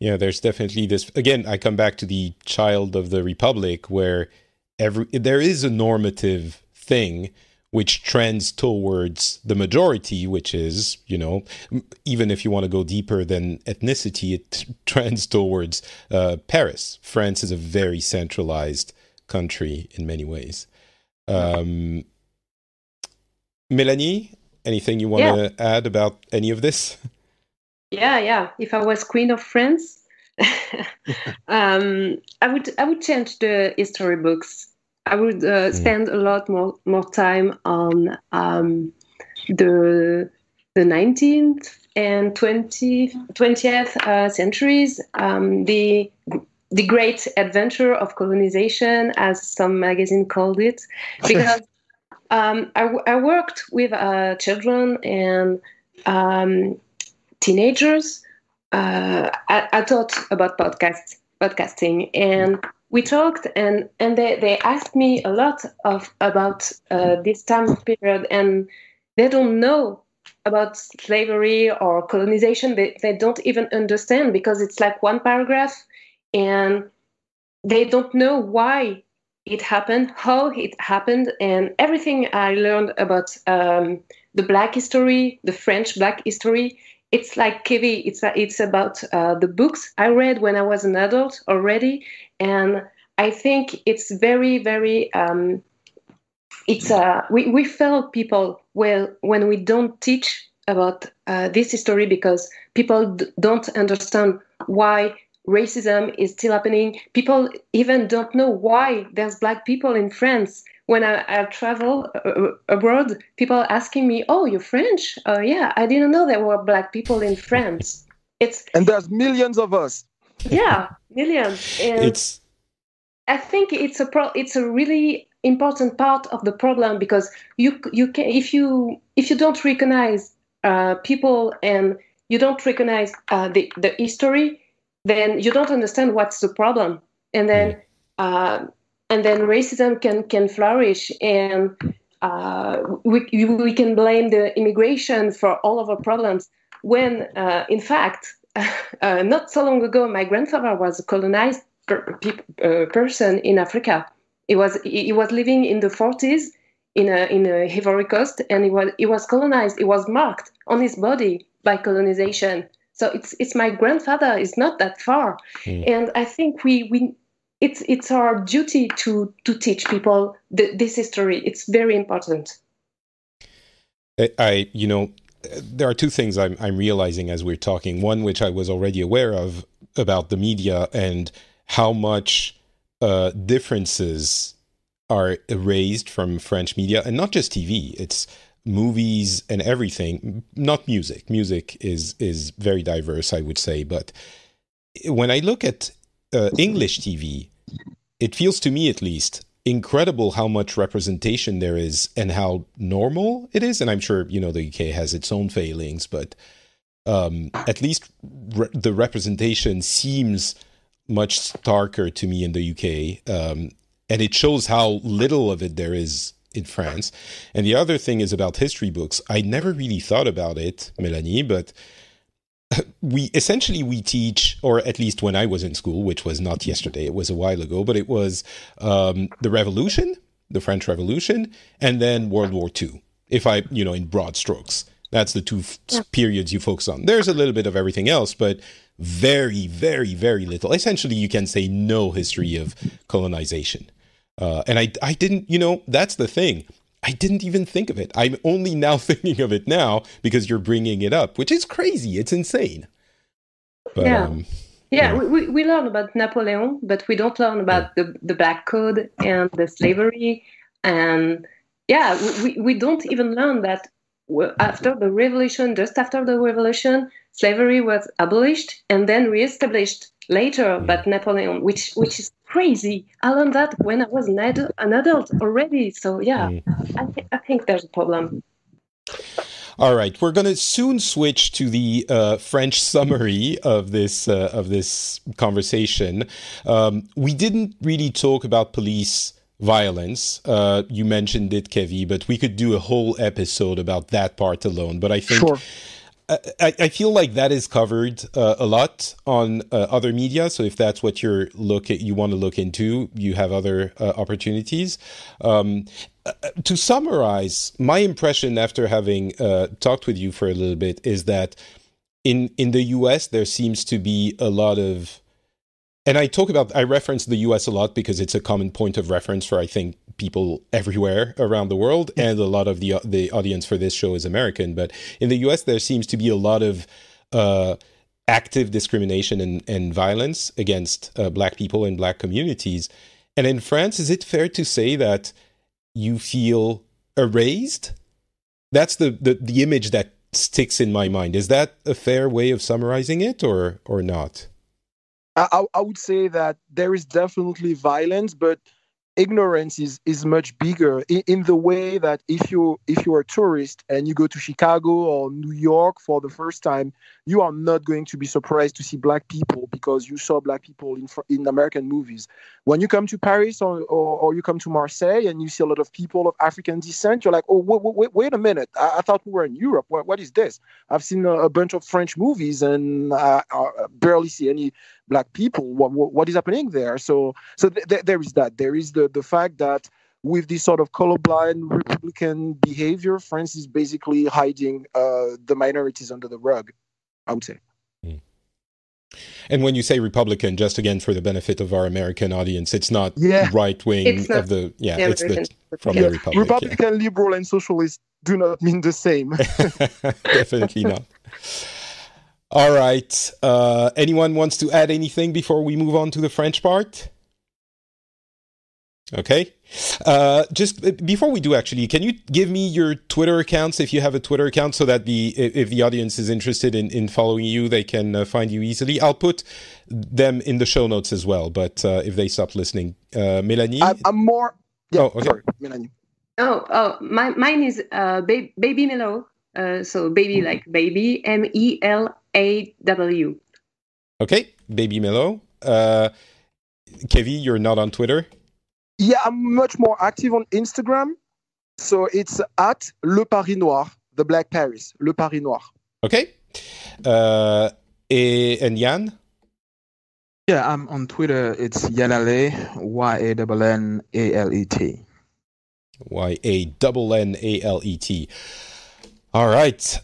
Yeah, there's definitely this. Again, I come back to the Child of the Republic, where there is a normative thing which trends towards the majority, which is, even if you want to go deeper than ethnicity, it trends towards Paris. France is a very centralized country in many ways. Melanie, anything you want to add about any of this?
Yeah. If I was Queen of France, I would change the history books. I would spend a lot more time on the 19th and 20th centuries, the great adventure of colonization, as some magazine called it, because I worked with children and teenagers. I taught about podcasting, and we talked, and they asked me a lot about this time period, and they don't know about slavery or colonization. They don't even understand, because it's like one paragraph, and they don't know why it happened, how it happened, and everything I learned about the Black history, the French Black history. It's like Kevin. It's about the books I read when I was an adult already, and I think it's very, very. We fail people when we don't teach about this history, because people don't understand why racism is still happening. People even don't know why there's Black people in France. When I travel abroad, people are asking me, "Oh, you're French? Oh, yeah, I didn't know there were Black people in France."
And there's millions of us.
Yeah, millions. And I think it's a really important part of the problem, because you can, if you don't recognize people and you don't recognize the history, then you don't understand what's the problem, and then racism can flourish, and we can blame the immigration for all of our problems, when in fact not so long ago my grandfather was a colonized person in Africa. He was living in the 40s in a Ivory Coast, and he was colonized. He was marked on his body by colonization. So it's my grandfather. It's not that far, and I think it's our duty to teach people this history. It's very important.
There are two things I'm realizing as we're talking. One, which I was already aware of, about the media and how much differences are erased from French media, and not just TV. It's movies and everything, not music. Music is very diverse, I would say. But when I look at English TV, it feels to me, at least, incredible how much representation there is and how normal it is. And I'm sure, the UK has its own failings, but at least the representation seems much starker to me in the UK. And it shows how little of it there is in France. And the other thing is about history books. I never really thought about it, Melanie, but we teach, or at least when I was in school, which was not yesterday, it was a while ago, but it was the Revolution, the French Revolution, and then World War II, in broad strokes. That's the two periods you focus on. There's a little bit of everything else, but very, very, very little. Essentially, you can say no history of colonization. And I didn't, that's the thing. I didn't even think of it. I'm only now thinking of it now because you're bringing it up, which is crazy. It's insane. But,
we learn about Napoleon, but we don't learn about the Black Code and the slavery. And we don't even learn that after the revolution, just after the revolution, slavery was abolished and then reestablished later by Napoleon, which is crazy. I learned that when I was an adult already. So I think there's a problem.
All right, we're going to soon switch to the French summary of this conversation. We didn't really talk about police violence. You mentioned it, Kevi, but we could do a whole episode about that part alone. But I think. Sure. I feel like that is covered a lot on other media. So if that's what you want to look into, you have other opportunities. To summarize, my impression after having talked with you for a little bit is that in the US, there seems to be a lot of, and I reference the US a lot because it's a common point of reference for, I think, people everywhere around the world, and a lot of the audience for this show is American. But in the US, there seems to be a lot of active discrimination and violence against Black people and Black communities. And in France, is it fair to say that you feel erased? That's the image that sticks in my mind. Is that a fair way of summarizing it, or not?
I would say that there is definitely violence, but ignorance is much bigger in the way that if you're a tourist and you go to Chicago or New York for the first time, you are not going to be surprised to see Black people because you saw Black people in American movies. When you come to Paris or you come to Marseille and you see a lot of people of African descent, you're like, oh, wait a minute. I thought we were in Europe. What is this? I've seen a bunch of French movies and I barely see any Black people. What is happening there? So there is that. There is the fact that with this sort of colorblind Republican behavior, France is basically hiding the minorities under the rug, I would say.
And when you say Republican, just again for the benefit of our American audience, it's not right wing of the it's from the Republic.
Republican, liberal, and socialist do not mean the same.
Definitely not. All right. Anyone wants to add anything before we move on to the French part? Okay. Just before we do, actually, can you give me your Twitter accounts if you have a Twitter account, so that if the audience is interested in following you, they can find you easily? I'll put them in the show notes as well, but if they stop listening, Melanie?
Yeah,
Oh, okay.
sorry, Melanie.
Mine is Baby Mellow. So baby like baby, MELAW.
Okay, Baby Mellow. Kevin, you're not on Twitter?
Yeah, I'm much more active on Instagram. So it's at Le Paris Noir, the Black Paris, Le Paris Noir.
Okay. And Yann?
Yeah, I'm on Twitter. It's Yannalet, YANNALET.
YANNALET. All right.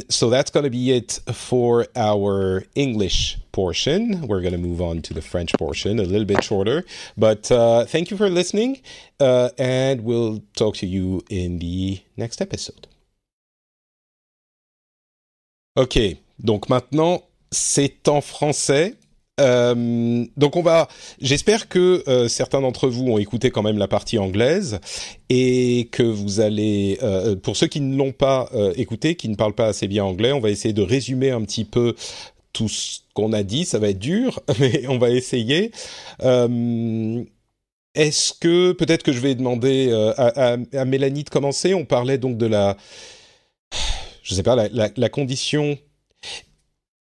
So that's going to be it for our English portion. We're going to move on to the French portion, a little bit shorter. But thank you for listening, and we'll talk to you in the next episode. Ok, donc maintenant, c'est en français. Donc j'espère que certains d'entre vous ont écouté quand même la partie anglaise et que vous allez, pour ceux qui ne l'ont pas écouté, qui ne parlent pas assez bien anglais, on va essayer de résumer un petit peu tout ce qu'on a dit. Ça va être dur, mais on va essayer. Est-ce que, peut-être que je vais demander à Mélanie de commencer. On parlait donc de la condition.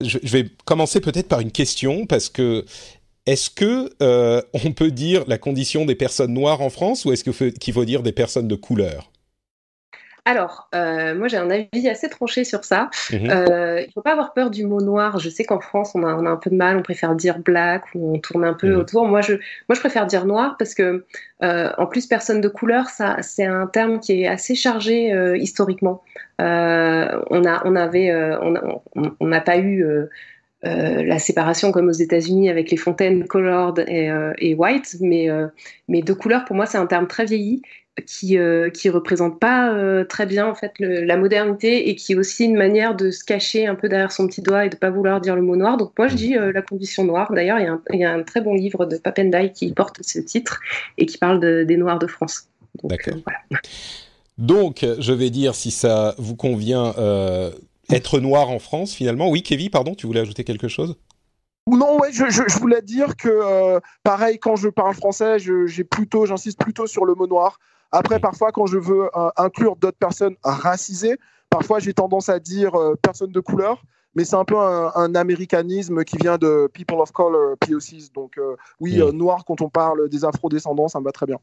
Je vais commencer peut-être par une question, parce que est-ce que on peut dire la condition des personnes noires en France, ou est-ce qu'il faut dire des personnes de couleur ?
Alors, moi j'ai un avis assez tranché sur ça. Il ne faut pas avoir peur du mot noir. Je sais qu'en France on a un peu de mal, on préfère dire black, ou on tourne un peu autour. Moi je préfère dire noir, parce que en plus personne de couleur, c'est un terme qui est assez chargé historiquement. On n'a pas eu la séparation comme aux États-Unis avec les fontaines colored et white, mais de couleur, pour moi c'est un terme très vieilli, qui représente pas très bien en fait la modernité, et qui est aussi une manière de se cacher un peu derrière son petit doigt et de pas vouloir dire le mot noir. Donc moi je dis la condition noire. D'ailleurs il y a un très bon livre de Papendai qui porte ce titre et qui parle des Noirs de France. Donc,
d'accord.
Voilà.
Donc je vais dire, si ça vous convient, être noir en France finalement. Oui, Kevin, pardon, tu voulais ajouter quelque chose ?
Non, ouais, je voulais dire que pareil, quand je parle français, j'insiste plutôt sur le mot noir. Après, parfois, quand je veux inclure d'autres personnes racisées, parfois j'ai tendance à dire personnes de couleur, mais c'est un peu un américanisme qui vient de People of Color, POCs. Donc noir, quand on parle des afro-descendants, ça me va très bien.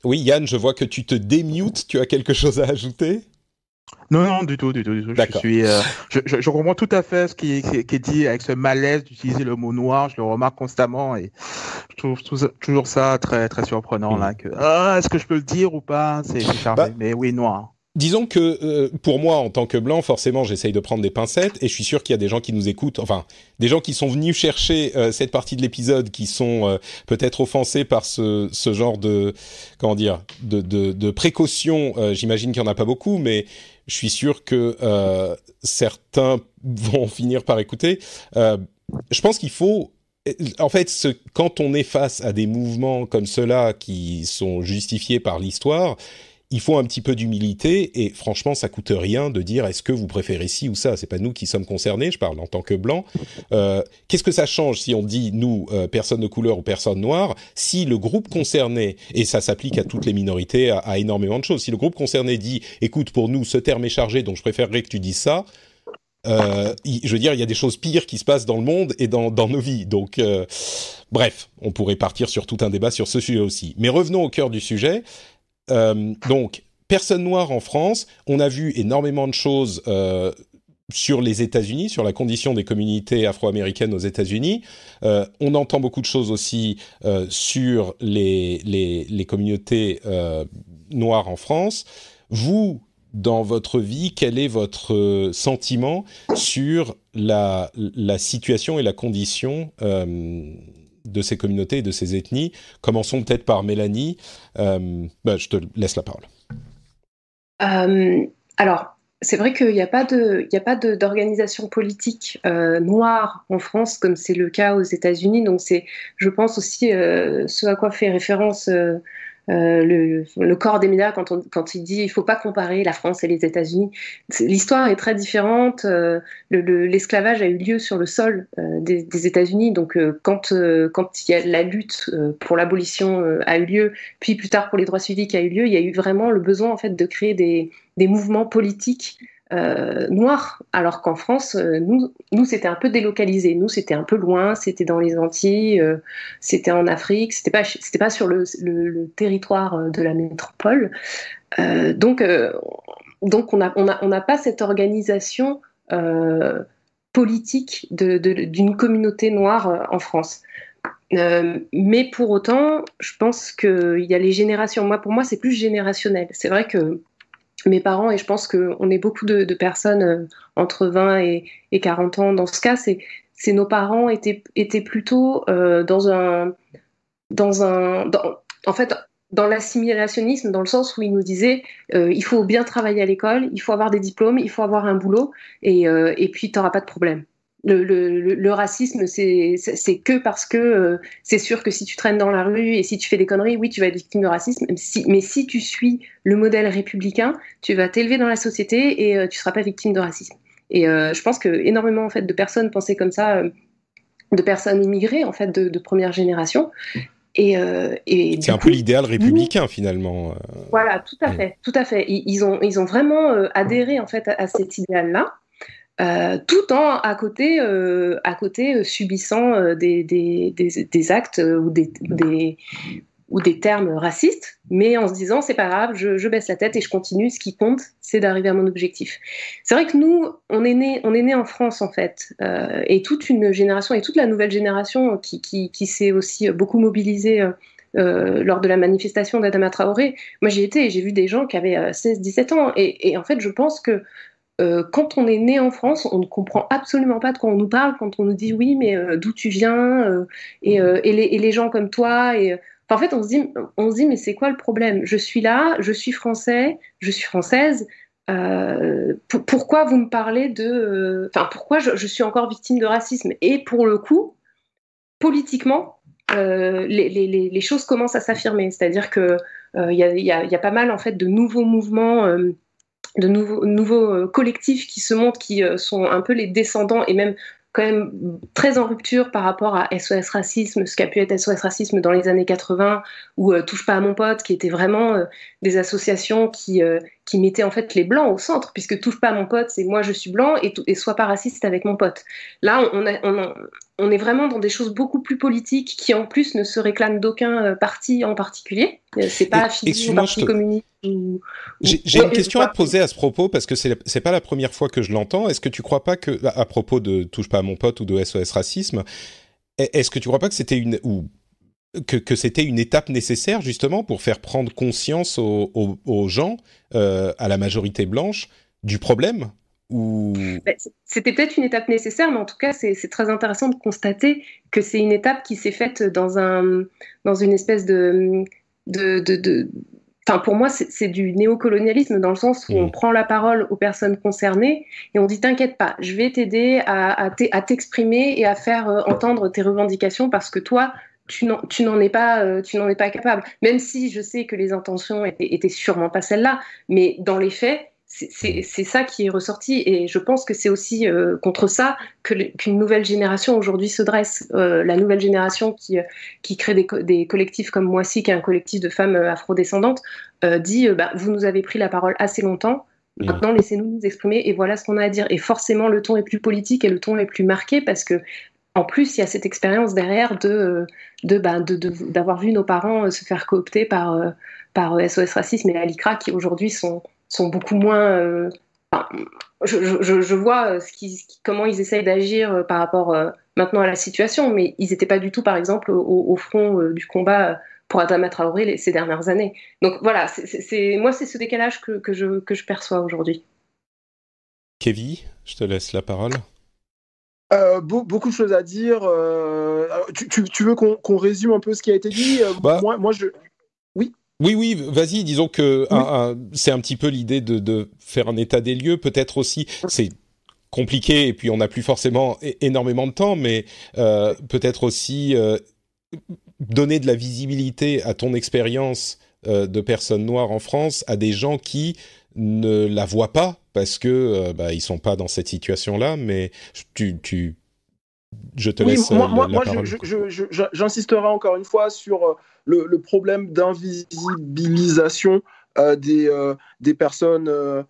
Oui, Yann, je vois que tu te démutes. Tu as quelque chose à ajouter ?
Non, du tout.
D'accord.
Je comprends tout à fait ce qui est dit, avec ce malaise d'utiliser le mot noir. Je le remarque constamment, et je trouve toujours ça très, très surprenant. Là, est-ce que je peux le dire ou pas ? C'est chargé, mais oui, noir.
Disons que pour moi, en tant que blanc, forcément, j'essaye de prendre des pincettes, et je suis sûr qu'il y a des gens qui nous écoutent, enfin, des gens qui sont venus chercher cette partie de l'épisode, qui sont peut-être offensés par ce genre de, comment dire, de précautions. J'imagine qu'il y en a pas beaucoup, mais je suis sûr que certains vont finir par écouter. Je pense qu'il faut, en fait, quand on est face à des mouvements comme ceux-là qui sont justifiés par l'histoire, il faut un petit peu d'humilité, et franchement, ça coûte rien de dire est-ce que vous préférez ci ou ça. C'est pas nous qui sommes concernés, je parle en tant que blanc. Qu'est-ce que ça change si on dit nous, personne de couleur ou personne noire, si le groupe concerné, et ça s'applique à toutes les minorités, à énormément de choses, si le groupe concerné dit écoute, pour nous, ce terme est chargé, donc je préférerais que tu dises ça. Je veux dire, il y a des choses pires qui se passent dans le monde et dans nos vies. Donc, bref, on pourrait partir sur tout un débat sur ce sujet aussi. Mais revenons au cœur du sujet. Donc, personne noire en France, on a vu énormément de choses sur les États-Unis, sur la condition des communautés afro-américaines aux États-Unis. On entend beaucoup de choses aussi sur les communautés noires en France. Vous, dans votre vie, quel est votre sentiment sur la situation et la condition de ces communautés et de ces ethnies? Commençons peut-être par Mélanie. Je te laisse la parole.
Alors, c'est vrai qu'il n'y a pas d'organisation politique noire en France, comme c'est le cas aux États-Unis. Donc c'est, je pense aussi, ce à quoi fait référence le corps des médias quand il dit il faut pas comparer la France et les États-Unis. L'histoire est très différente. L'esclavage a eu lieu sur le sol des États-Unis. Donc quand il y a la lutte pour l'abolition a eu lieu, puis plus tard pour les droits civiques a eu lieu, il y a eu vraiment le besoin en fait de créer des mouvements politiques noirs, alors qu'en France, nous c'était un peu délocalisé, nous c'était un peu loin, c'était dans les Antilles, c'était en Afrique, c'était pas sur le territoire de la métropole, donc on n'a pas cette organisation politique d'une communauté noire en France. Mais pour autant, je pense qu'il y a les générations. Pour moi, c'est plus générationnel. C'est vrai que mes parents, et je pense qu'on est beaucoup de personnes entre 20 et 40 ans dans ce cas, c'est nos parents étaient plutôt dans l'assimilationnisme, dans le sens où ils nous disaient il faut bien travailler à l'école, il faut avoir des diplômes, il faut avoir un boulot, et puis tu n'auras pas de problème. Le racisme, c'est que parce que c'est sûr que si tu traînes dans la rue et si tu fais des conneries, oui, tu vas être victime de racisme. Mais si tu suis le modèle républicain, tu vas t'élever dans la société et tu seras pas victime de racisme. Et je pense que énormément en fait de personnes pensaient comme ça, de personnes immigrées en fait de première génération. Et
c'est un peu l'idéal républicain finalement.
Voilà, tout à fait, tout à fait. Ils ont vraiment adhéré en fait à cet idéal-là. Tout en à côté subissant des actes ou des termes racistes, mais en se disant c'est pas grave, je baisse la tête et je continue. Ce qui compte, c'est d'arriver à mon objectif. C'est vrai que nous, on est né en France en fait, et toute une génération et toute la nouvelle génération qui s'est aussi beaucoup mobilisée. Lors de la manifestation d'Adama Traoré, moi j'y étais et j'ai vu des gens qui avaient 16-17 ans et en fait je pense que quand on est né en France, on ne comprend absolument pas de quoi on nous parle quand on nous dit oui, mais d'où tu viens et les gens comme toi. En fait, on se dit, mais c'est quoi le problème? Je suis là, je suis français, je suis française. Pourquoi vous me parlez de... pourquoi je suis encore victime de racisme? Et pour le coup, politiquement, les choses commencent à s'affirmer. C'est-à-dire qu'il y a pas mal en fait, de nouveaux mouvements... de nouveaux collectifs qui se montrent, qui sont un peu les descendants et même quand même très en rupture par rapport à SOS Racisme, ce qu'a pu être SOS Racisme dans les années 80 ou Touche pas à mon pote, qui étaient vraiment des associations qui mettaient en fait les blancs au centre, puisque Touche pas à mon pote, c'est moi je suis blanc et sois pas raciste avec mon pote. Là, on est vraiment dans des choses beaucoup plus politiques qui en plus ne se réclament d'aucun parti en particulier. C'est pas affilié au Parti communiste.
J'ai une question à te poser à ce propos, parce que c'est pas la première fois que je l'entends. Est-ce que tu crois pas que, à propos de Touche pas à mon pote ou de SOS Racisme, est-ce que tu crois pas que c'était que c'était une étape nécessaire justement pour faire prendre conscience aux gens, à la majorité blanche, du problème?
C'était peut-être une étape nécessaire, mais en tout cas, c'est très intéressant de constater que c'est une étape qui s'est faite dans une espèce pour moi, c'est du néocolonialisme dans le sens où on prend la parole aux personnes concernées et on dit t'inquiète pas, je vais t'aider à t'exprimer et à faire entendre tes revendications parce que toi, tu n'en es pas capable. Même si je sais que les intentions étaient sûrement pas celles-là, mais dans les faits, c'est ça qui est ressorti et je pense que c'est aussi contre ça qu'une nouvelle génération aujourd'hui se dresse. La nouvelle génération qui crée des collectifs comme Moissy, qui est un collectif de femmes afrodescendantes, dit vous nous avez pris la parole assez longtemps, maintenant laissez-nous nous exprimer et voilà ce qu'on a à dire. Et forcément le ton est plus politique et le ton est plus marqué parce que en plus, il y a cette expérience derrière d'avoir vu nos parents se faire coopter par SOS Racisme et la LICRA qui aujourd'hui sont beaucoup moins... je vois comment ils essayent d'agir par rapport maintenant à la situation, mais ils n'étaient pas du tout, par exemple, au front du combat pour Adama Traoré ces dernières années. Donc voilà, moi, c'est ce décalage que je perçois aujourd'hui.
Kevin, je te laisse la parole.
Beaucoup de choses à dire. Tu veux qu'on résume un peu ce qui a été dit? Moi, je... Oui.
Oui, vas-y, disons que c'est un petit peu l'idée de faire un état des lieux, peut-être aussi, c'est compliqué et puis on n'a plus forcément énormément de temps, mais peut-être aussi donner de la visibilité à ton expérience de personnes noires en France à des gens qui ne la voient pas parce que ils sont pas dans cette situation-là. Mais je te laisse la parole.
J'insisterai encore une fois sur le problème d'invisibilisation des personnes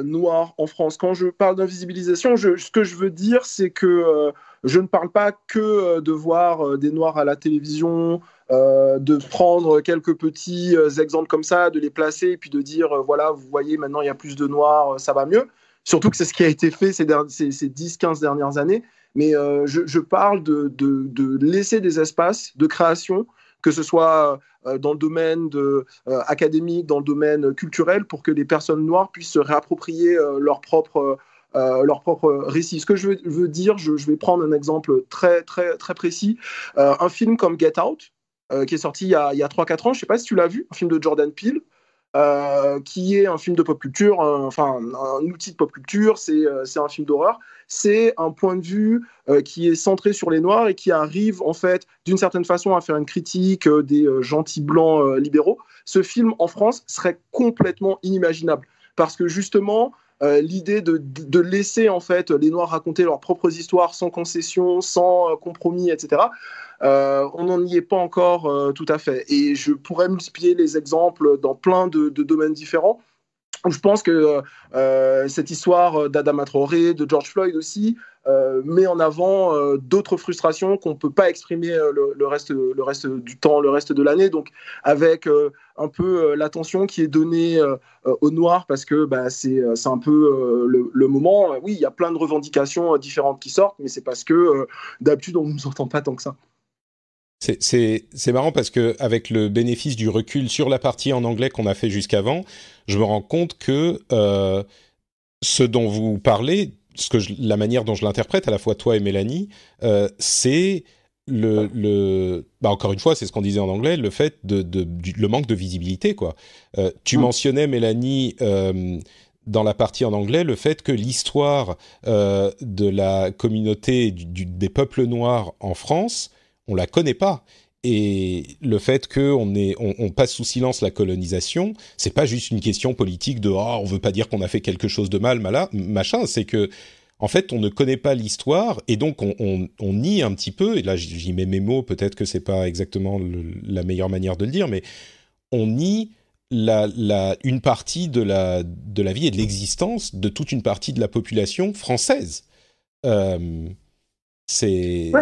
noires en France. Quand je parle d'invisibilisation, ce que je veux dire, c'est que je ne parle pas que de voir des Noirs à la télévision, de prendre quelques petits exemples comme ça, de les placer et puis de dire, voilà, vous voyez, maintenant il y a plus de Noirs, ça va mieux. Surtout que c'est ce qui a été fait ces 10-15 dernières années. Mais je parle de laisser des espaces de création, que ce soit dans le domaine académique, dans le domaine culturel, pour que les personnes noires puissent se réapproprier leur propre récit. Ce que je veux dire, je vais prendre un exemple très, très, très précis. Un film comme Get Out, qui est sorti il y a 3-4 ans, je ne sais pas si tu l'as vu, un film de Jordan Peele, qui est un film de pop culture, un outil de pop culture, c'est un film d'horreur. C'est un point de vue qui est centré sur les Noirs et qui arrive en fait d'une certaine façon à faire une critique des gentils blancs libéraux. Ce film en France serait complètement inimaginable parce que justement l'idée de laisser en fait les Noirs raconter leurs propres histoires sans concession, sans compromis, etc. On n'en y est pas encore tout à fait. Et je pourrais multiplier les exemples dans plein de domaines différents. Je pense que cette histoire d'Adama Traoré, de George Floyd aussi, met en avant d'autres frustrations qu'on ne peut pas exprimer le reste du temps, le reste de l'année. Donc, avec un peu l'attention qui est donnée aux Noirs, parce que c'est un peu le moment. Oui, il y a plein de revendications différentes qui sortent, mais c'est parce que d'habitude, on ne nous entend pas tant que ça.
C'est marrant parce que avec le bénéfice du recul sur la partie en anglais qu'on a fait jusqu'avant, je me rends compte que ce dont vous parlez, la manière dont je l'interprète, à la fois toi et Mélanie, c'est encore une fois, c'est ce qu'on disait en anglais, le fait le manque de visibilité, quoi. Tu mentionnais, Mélanie, dans la partie en anglais, le fait que l'histoire de la communauté des peuples noirs en France, on la connaît pas. Et le fait qu'on passe sous silence la colonisation, c'est pas juste une question politique de on veut pas dire qu'on a fait quelque chose de mal, machin. C'est que en fait, on ne connaît pas l'histoire et donc on nie un petit peu. Et là, j'y mets mes mots. Peut-être que c'est pas exactement la meilleure manière de le dire, mais on nie une partie de la vie et de l'existence de toute une partie de la population française. C'est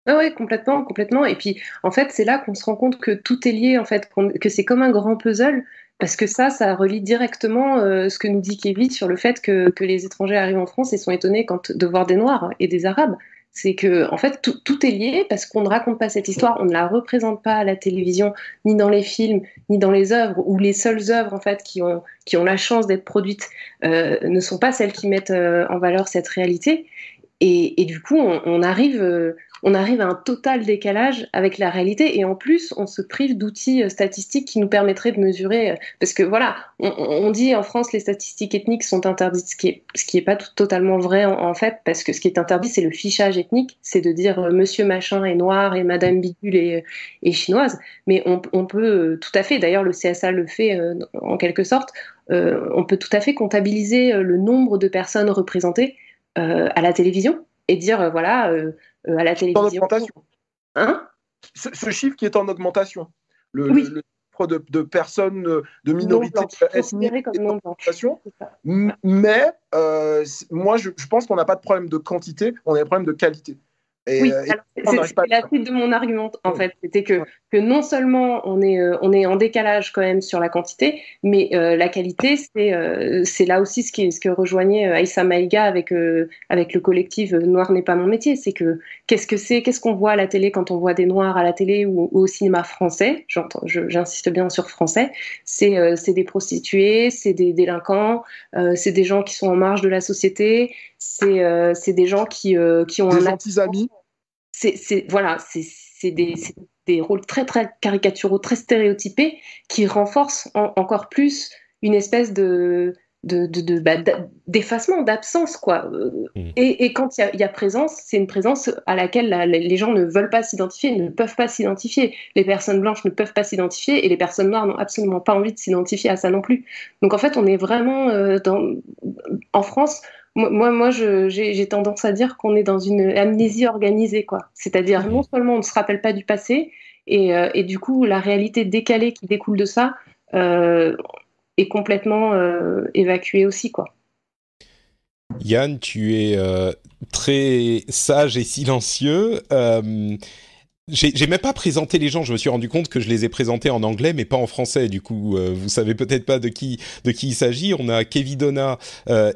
Oui, complètement, complètement. Et puis, en fait, c'est là qu'on se rend compte que tout est lié, en fait, que c'est comme un grand puzzle, parce que ça relie directement ce que nous dit Kevin sur le fait que les étrangers arrivent en France et sont étonnés de voir des Noirs et des Arabes. C'est que, en fait, tout est lié parce qu'on ne raconte pas cette histoire, on ne la représente pas à la télévision, ni dans les films, ni dans les œuvres, ou les seules œuvres, en fait, qui ont la chance d'être produites ne sont pas celles qui mettent en valeur cette réalité. Et du coup, on arrive à un total décalage avec la réalité. Et en plus, on se prive d'outils statistiques qui nous permettraient de mesurer. Parce que voilà, on dit en France, les statistiques ethniques sont interdites, ce qui est pas totalement vrai en fait, parce que ce qui est interdit, c'est le fichage ethnique. C'est de dire monsieur machin est noir et madame bidule est chinoise. Mais on peut tout à fait, d'ailleurs le CSA le fait en quelque sorte, on peut tout à fait comptabiliser le nombre de personnes représentées à la télévision et dire à la télévision.
En augmentation.
Hein ?
Ce chiffre qui est en augmentation. Le nombre de personnes de minorités ethniques est en augmentation. Mais moi, je pense qu'on n'a pas de problème de quantité, on a un problème de qualité.
Oui, c'est la suite de mon argument en fait, c'était que non seulement on est en décalage quand même sur la quantité, mais la qualité c'est là aussi ce que rejoignait Aïssa Maïga avec le collectif Noir n'est pas mon métier, c'est que qu'est-ce qu'on voit à la télé quand on voit des Noirs à la télé ou au cinéma français, j'insiste bien sur français, c'est des prostituées, c'est des délinquants, c'est des gens qui sont en marge de la société, c'est des gens qui ont
des gentils amis.
C'est des rôles très très caricaturaux, très stéréotypés, qui renforcent encore plus une espèce de d'effacement, d'absence, quoi. Et quand il y a présence, c'est une présence à laquelle les gens ne veulent pas s'identifier, ne peuvent pas s'identifier. Les personnes blanches ne peuvent pas s'identifier et les personnes noires n'ont absolument pas envie de s'identifier à ça non plus. Donc en fait, on est vraiment en France. Moi, j'ai tendance à dire qu'on est dans une amnésie organisée, quoi. C'est-à-dire non seulement on ne se rappelle pas du passé et du coup la réalité décalée qui découle de ça. Est complètement évacué aussi, quoi.
Yann, tu es très sage et silencieux. J'ai même pas présenté les gens. Je me suis rendu compte que je les ai présentés en anglais, mais pas en français. Du coup, vous savez peut-être pas de qui il s'agit. On a Kevin Donna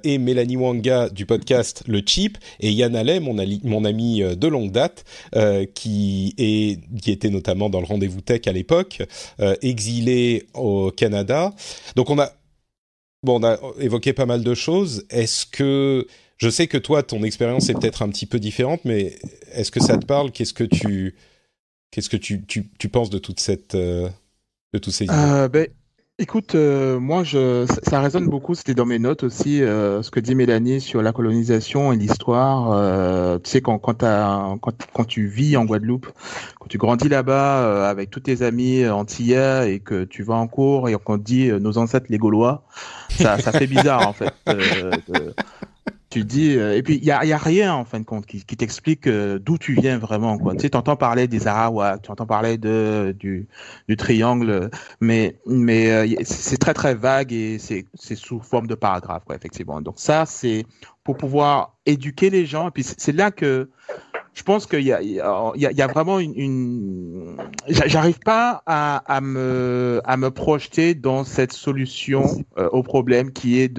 et Mélanie Wanga du podcast Le Cheap et Yann Allais, mon ami de longue date, qui était notamment dans le Rendez-vous Tech à l'époque, exilé au Canada. Donc on a évoqué pas mal de choses. Est-ce que je sais que toi, ton expérience est peut-être un petit peu différente, mais est-ce que ça te parle ? Qu'est-ce que tu penses de toute de tous ces idées ?
Écoute, moi, ça résonne beaucoup. C'était dans mes notes aussi, ce que dit Mélanie sur la colonisation et l'histoire. Tu sais, quand tu vis en Guadeloupe, quand tu grandis là-bas avec tous tes amis antillais et que tu vas en cours et qu'on te dit nos ancêtres les Gaulois, ça fait bizarre en fait. Tu te dis, et puis il y a rien en fin de compte qui t'explique d'où tu viens vraiment, quoi. Tu sais, t'entends parler des Arawaks, tu entends parler du triangle, mais c'est très très vague et c'est sous forme de paragraphe, quoi, effectivement. Donc ça, c'est pour pouvoir éduquer les gens. Et puis c'est là que je pense qu'il y a vraiment j'arrive pas à me projeter dans cette solution au problème qui est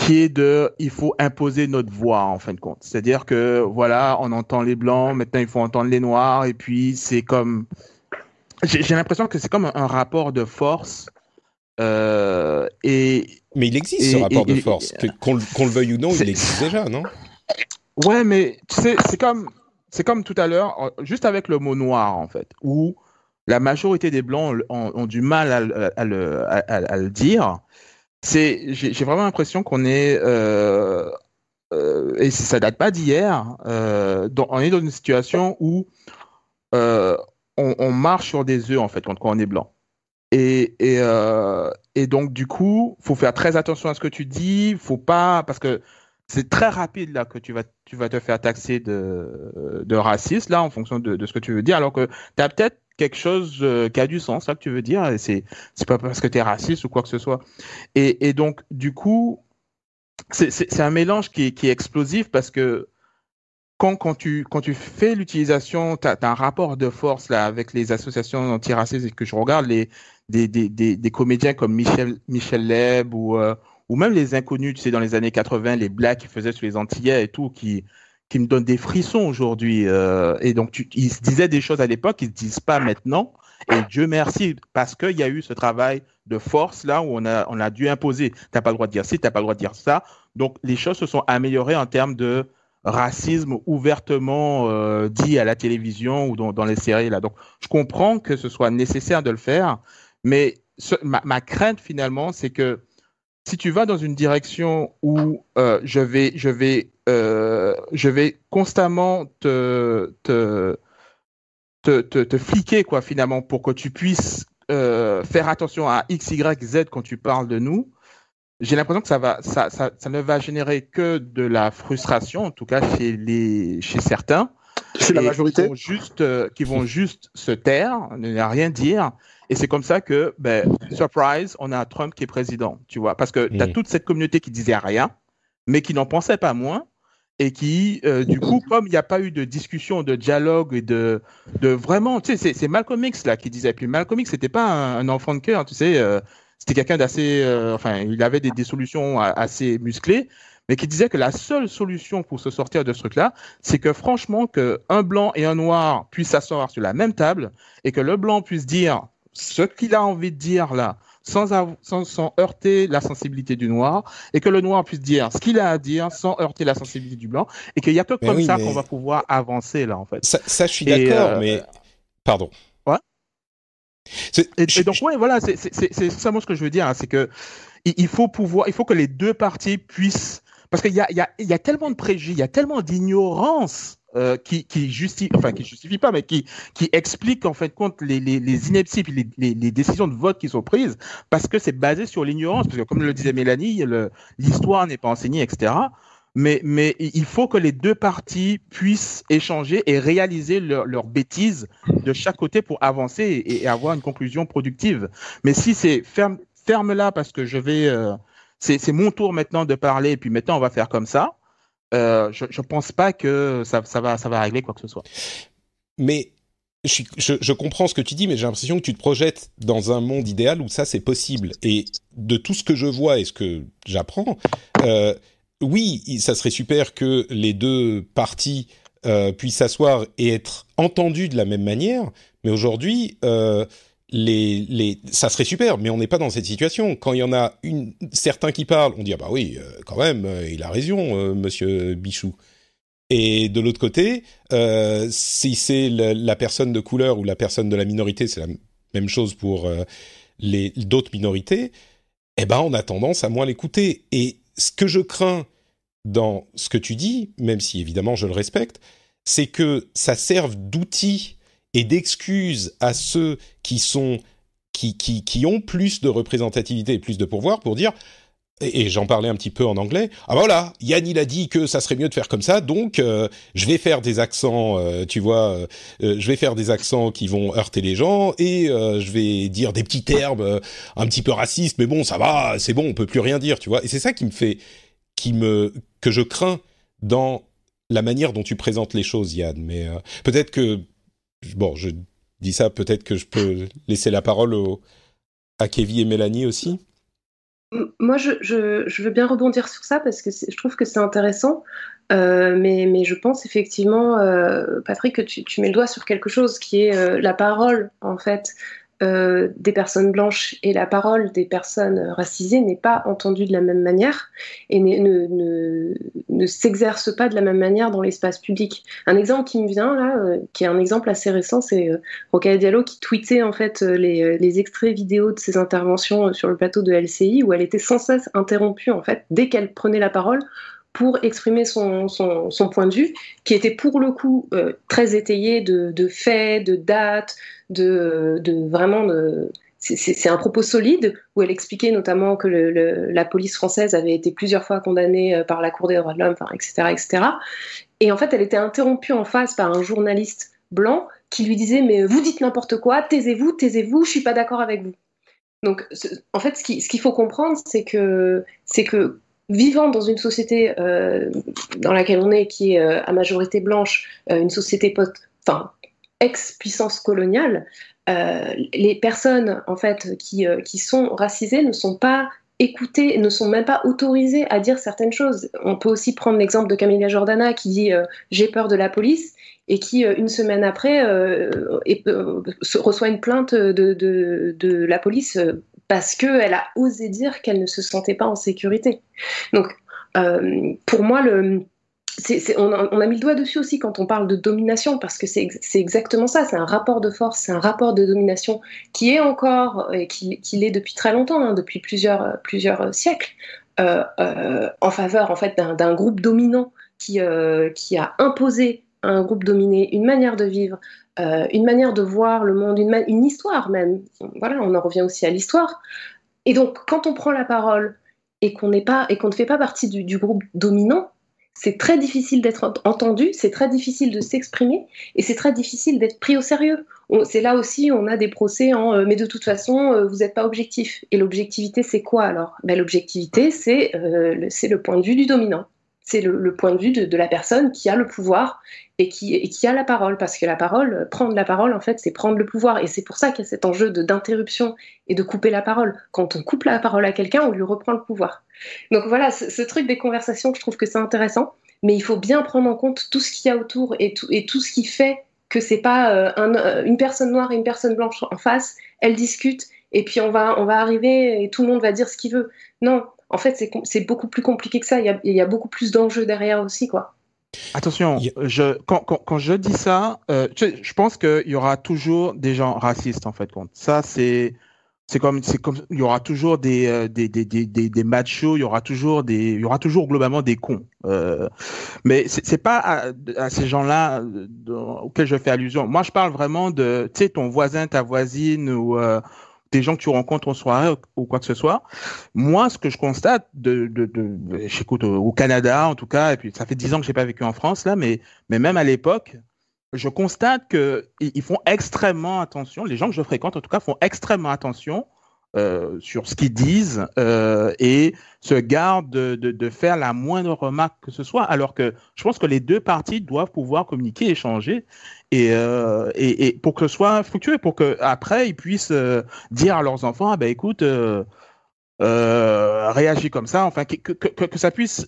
il faut imposer notre voix en fin de compte. C'est-à-dire que voilà, on entend les blancs, maintenant il faut entendre les noirs, et puis c'est comme, j'ai l'impression que c'est comme un rapport de force. Mais
il existe ce rapport de force, qu'on le veuille ou non, il existe déjà, non ?
Ouais, mais tu sais, c'est comme tout à l'heure, juste avec le mot noir en fait, où la majorité des blancs ont du mal à le dire. J'ai vraiment l'impression qu'on est et ça date pas d'hier. On est dans une situation où on marche sur des œufs en fait quand on est blanc. Et donc du coup, faut faire très attention à ce que tu dis. Faut pas, parce que c'est très rapide là que tu vas te faire taxer de raciste là en fonction de ce que tu veux dire, alors que tu as peut-être quelque chose qui a du sens là que tu veux dire, et c'est pas parce que tu es raciste ou quoi que ce soit. Et donc du coup, c'est un mélange qui est explosif, parce que quand tu fais l'utilisation, tu as un rapport de force là avec les associations antiracistes, et que je regarde des comédiens comme Michel Leb ou même les inconnus, tu sais, dans les années 80, les blagues qu'ils faisaient sur les Antillais et tout, qui me donnent des frissons aujourd'hui. Et donc, ils se disaient des choses à l'époque qu'ils ne se disent pas maintenant. Et Dieu merci, parce qu'il y a eu ce travail de force là où on a dû imposer. Tu n'as pas le droit de dire ci, tu n'as pas le droit de dire ça. Donc, les choses se sont améliorées en termes de racisme ouvertement dit à la télévision ou dans les séries là. Donc, je comprends que ce soit nécessaire de le faire, mais ma crainte finalement, c'est que si tu vas dans une direction où je vais constamment te fliquer, quoi, finalement, pour que tu puisses faire attention à X, Y, Z quand tu parles de nous, j'ai l'impression que ça ne va générer que de la frustration, en tout cas chez certains.
Chez la majorité.
Qui vont juste se taire, ne rien dire. Et c'est comme ça que, surprise, on a Trump qui est président, tu vois. Parce que tu as toute cette communauté qui disait rien, mais qui n'en pensait pas moins. Et qui, du coup, comme il n'y a pas eu de discussion, de dialogue et de vraiment, tu sais, c'est Malcolm X là qui disait. Puis Malcolm X, c'était pas un enfant de cœur, tu sais. C'était quelqu'un d'assez, il avait des solutions assez musclées, mais qui disait que la seule solution pour se sortir de ce truc-là, c'est que franchement, qu'un blanc et un noir puissent s'asseoir sur la même table, et que le blanc puisse dire ce qu'il a envie de dire là, sans heurter la sensibilité du noir, et que le noir puisse dire ce qu'il a à dire sans heurter la sensibilité du blanc, et qu'il n'y a que comme ça qu'on va pouvoir avancer là en fait.
Ça je suis d'accord, mais pardon.
Ouais. Et donc ouais, voilà, c'est ça moi ce que je veux dire, hein, c'est que il faut que les deux parties puissent, parce qu'il y a tellement de préjugés, il y a tellement d'ignorance qui justifie pas, mais qui explique en fait compte les inepties et les décisions de vote qui sont prises, parce que c'est basé sur l'ignorance, parce que comme le disait Mélanie, l'histoire n'est pas enseignée, etc. Mais il faut que les deux parties puissent échanger et réaliser leurs bêtises de chaque côté pour avancer et avoir une conclusion productive. Mais si c'est ferme là parce que c'est mon tour maintenant de parler et puis maintenant on va faire comme ça, je pense pas que ça va régler quoi que ce soit.
Mais je comprends ce que tu dis, mais j'ai l'impression que tu te projettes dans un monde idéal où ça c'est possible. Et de tout ce que je vois et ce que j'apprends, oui, ça serait super que les deux parties puissent s'asseoir et être entendues de la même manière, mais aujourd'hui, ça serait super, mais on n'est pas dans cette situation. Quand il y en a certains qui parlent, on dit ah bah oui, quand même, il a raison, Monsieur Bichou. Et de l'autre côté, si c'est la personne de couleur ou la personne de la minorité, c'est la même chose pour d'autres minorités. Eh ben, on a tendance à moins l'écouter. Et ce que je crains dans ce que tu dis, même si évidemment je le respecte, c'est que ça serve d'outil et d'excuse à ceux qui ont plus de représentativité et plus de pouvoir pour dire, et j'en parlais un petit peu en anglais, ah voilà, Yann il a dit que ça serait mieux de faire comme ça, donc je vais faire des accents, je vais faire des accents qui vont heurter les gens et je vais dire des petits termes un petit peu racistes, mais bon ça va, c'est bon, on peut plus rien dire, tu vois. Et c'est ça que je crains dans la manière dont tu présentes les choses, Yann. Mais peut-être que je dis ça, peut-être que je peux laisser la parole à Kevin et Mélanie aussi.
Moi, je veux bien rebondir sur ça parce que je trouve que c'est intéressant, mais je pense effectivement, Patrick, que tu mets le doigt sur quelque chose qui est la parole, en fait, des personnes blanches et la parole des personnes racisées n'est pas entendue de la même manière et ne s'exerce pas de la même manière dans l'espace public. Un exemple qui me vient là, qui est un exemple assez récent, c'est Rokhaya Diallo qui tweetait en fait les extraits vidéo de ses interventions sur le plateau de LCI où elle était sans cesse interrompue en fait dès qu'elle prenait la parole pour exprimer son point de vue, qui était pour le coup très étayé de faits, de dates, c'est un propos solide où elle expliquait notamment que la police française avait été plusieurs fois condamnée par la Cour des droits de l'homme, etc., etc. Et en fait, elle était interrompue en face par un journaliste blanc qui lui disait « Mais vous dites n'importe quoi, taisez-vous, je suis pas d'accord avec vous. » Donc, en fait, ce qu'il faut comprendre, c'est que vivant dans une société dans laquelle on est, qui est à majorité blanche, une société ex-puissance coloniale, les personnes en fait qui sont racisées ne sont pas écoutées, ne sont même pas autorisées à dire certaines choses. On peut aussi prendre l'exemple de Camilla Jordana qui dit j'ai peur de la police et qui une semaine après reçoit une plainte de la police parce qu'elle a osé dire qu'elle ne se sentait pas en sécurité. Donc pour moi on a mis le doigt dessus aussi quand on parle de domination, parce que c'est exactement ça, c'est un rapport de force, c'est un rapport de domination qui est encore, et qui l'est depuis très longtemps, hein, depuis plusieurs siècles, en faveur en fait d'un groupe dominant qui a imposé à un groupe dominé une manière de vivre, une manière de voir le monde, une histoire même. Voilà, on en revient aussi à l'histoire. Et donc, quand on prend la parole et qu'on ne fait pas partie du groupe dominant, c'est très difficile d'être entendu, c'est très difficile de s'exprimer et c'est très difficile d'être pris au sérieux. C'est là aussi on a des procès mais de toute façon vous n'êtes pas objectif. Et l'objectivité c'est quoi alors ? L'objectivité c'est le point de vue du dominant. C'est le point de vue de la personne qui a le pouvoir et qui a la parole, parce que prendre la parole en fait c'est prendre le pouvoir, et c'est pour ça qu'il y a cet enjeu d'interruption et de couper la parole. Quand on coupe la parole à quelqu'un, on lui reprend le pouvoir. Donc voilà, ce truc des conversations, je trouve que c'est intéressant, mais il faut bien prendre en compte tout ce qu'il y a autour et tout ce qui fait que c'est pas une personne noire et une personne blanche en face, elles discutent et puis on va arriver et tout le monde va dire ce qu'il veut. Non. En fait, c'est beaucoup plus compliqué que ça. Il y a beaucoup plus d'enjeux derrière aussi, quoi.
Attention, quand je dis ça, je pense qu'il y aura toujours des gens racistes, en fait. Ça, c'est il y aura toujours des machos, il y aura toujours globalement des cons. Mais c'est pas à ces gens-là auxquels je fais allusion. Moi, je parle vraiment de, tu sais, ton voisin, ta voisine ou des gens que tu rencontres en soirée ou quoi que ce soit. Moi, ce que je constate j'écoute au Canada en tout cas, et puis ça fait 10 ans que j'ai pas vécu en France là, mais même à l'époque. Je constate qu'ils font extrêmement attention, les gens que je fréquente en tout cas font extrêmement attention sur ce qu'ils disent et se gardent de faire la moindre remarque que ce soit, alors que je pense que les deux parties doivent pouvoir communiquer, échanger et pour que ce soit fructueux, pour qu'après ils puissent dire à leurs enfants, ah ben écoute, réagis comme ça, enfin que ça puisse...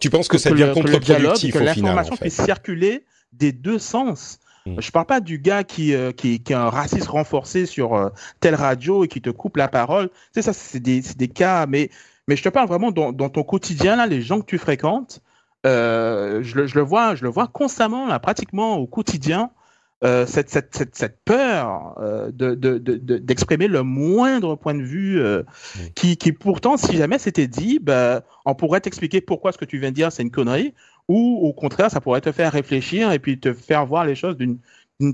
tu penses que ça devient contre-productif au final,
l'information puisse circuler des deux sens. Je parle pas du gars qui a un racisme renforcé sur telle radio et qui te coupe la parole. Tu sais, ça, c'est des cas, mais je te parle vraiment dans ton quotidien, là, les gens que tu fréquentes, je le vois constamment, là, pratiquement au quotidien, cette peur d'exprimer le moindre point de vue qui pourtant, si jamais c'était dit, on pourrait t'expliquer pourquoi ce que tu viens de dire, c'est une connerie. Ou au contraire, ça pourrait te faire réfléchir et puis te faire voir les choses d'une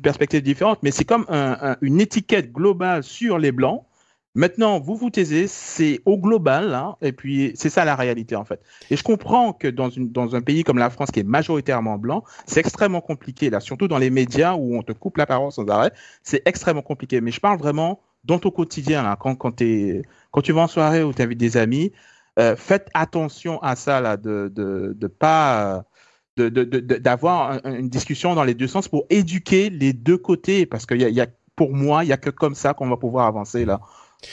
perspective différente. Mais c'est comme une étiquette globale sur les Blancs. Maintenant, vous vous taisez, c'est au global, hein, et puis c'est ça la réalité en fait. Et je comprends que dans un pays comme la France qui est majoritairement blanc, c'est extrêmement compliqué, là, surtout dans les médias où on te coupe la parole sans arrêt, c'est extrêmement compliqué. Mais je parle vraiment dans ton quotidien, là, quand tu vas en soirée ou tu invites des amis, faites attention à ça, là, de pas d'avoir une discussion dans les deux sens pour éduquer les deux côtés, parce que pour moi, il y a que comme ça qu'on va pouvoir avancer là.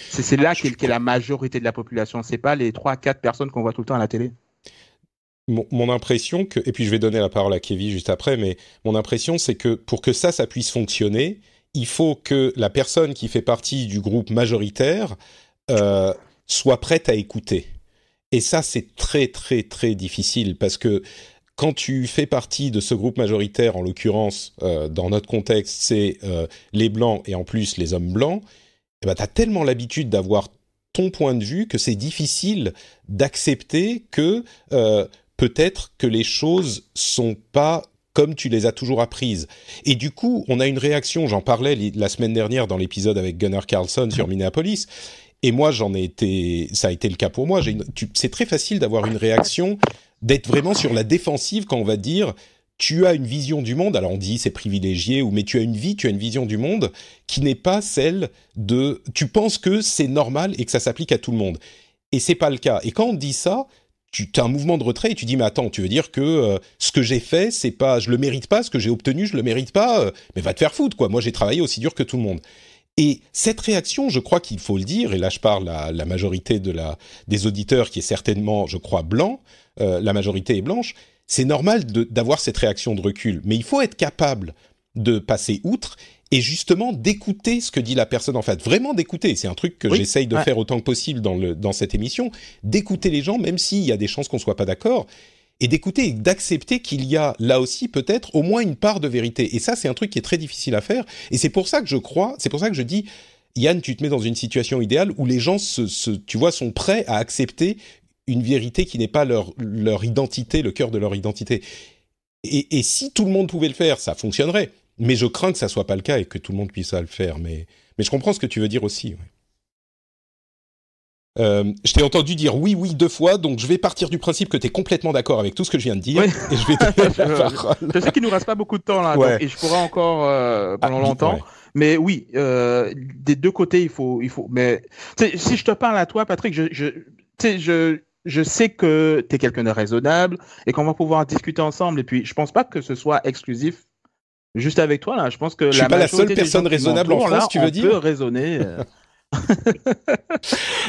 C'est là qu'est la majorité de la population. C'est pas les 3-4 personnes qu'on voit tout le temps à la télé.
Mon impression et puis je vais donner la parole à Kevin juste après, mais mon impression c'est que pour que ça puisse fonctionner, il faut que la personne qui fait partie du groupe majoritaire soit prête à écouter. Et ça, c'est très, très, très difficile parce que quand tu fais partie de ce groupe majoritaire, en l'occurrence, dans notre contexte, c'est les Blancs et en plus les hommes blancs, eh ben, tu as tellement l'habitude d'avoir ton point de vue que c'est difficile d'accepter que peut-être que les choses sont pas comme tu les as toujours apprises. Et du coup, on a une réaction, j'en parlais la semaine dernière dans l'épisode avec Gunnar Carlson sur Minneapolis. Et moi, ça a été le cas pour moi. C'est très facile d'avoir une réaction, d'être vraiment sur la défensive quand on va dire tu as une vision du monde. Alors on dit c'est privilégié, mais tu as une vision du monde qui n'est pas celle de. Tu penses que c'est normal et que ça s'applique à tout le monde. Et c'est pas le cas. Et quand on dit ça, tu as un mouvement de retrait et tu dis mais attends, tu veux dire que ce que j'ai fait, c'est pas, je le mérite pas, ce que j'ai obtenu, je le mérite pas. Mais va te faire foutre quoi. Moi j'ai travaillé aussi dur que tout le monde. Et cette réaction, je crois qu'il faut le dire, et là je parle à la majorité des auditeurs qui est certainement, je crois, blanc, la majorité est blanche, c'est normal d'avoir cette réaction de recul. Mais il faut être capable de passer outre et justement d'écouter ce que dit la personne en fait. Vraiment d'écouter, c'est un truc que j'essaye de faire autant que possible dans cette émission, d'écouter les gens, même s'il y a des chances qu'on ne soit pas d'accord, et d'écouter et d'accepter qu'il y a là aussi peut-être au moins une part de vérité. Et ça, c'est un truc qui est très difficile à faire. Et c'est pour ça que c'est pour ça que je dis, Yann, tu te mets dans une situation idéale où les gens tu vois, sont prêts à accepter une vérité qui n'est pas leur identité, le cœur de leur identité. Et si tout le monde pouvait le faire, ça fonctionnerait. Mais je crains que ça soit pas le cas et que tout le monde puisse le faire. Mais je comprends ce que tu veux dire aussi. Ouais. Je t'ai entendu dire oui 2 fois, donc je vais partir du principe que tu es complètement d'accord avec tout ce que je viens de dire, et je vais te donner la parole.
Je sais qu'il nous reste pas beaucoup de temps là, donc, et je pourrais encore pendant longtemps, mais oui, des deux côtés il faut. Mais si je te parle à toi, Patrick, je sais que tu es quelqu'un de raisonnable et qu'on va pouvoir discuter ensemble. Et puis je pense pas que ce soit exclusif juste avec toi là. Je pense que
je suis pas la seule personne raisonnable en France, là, tu veux dire?
On peut raisonner.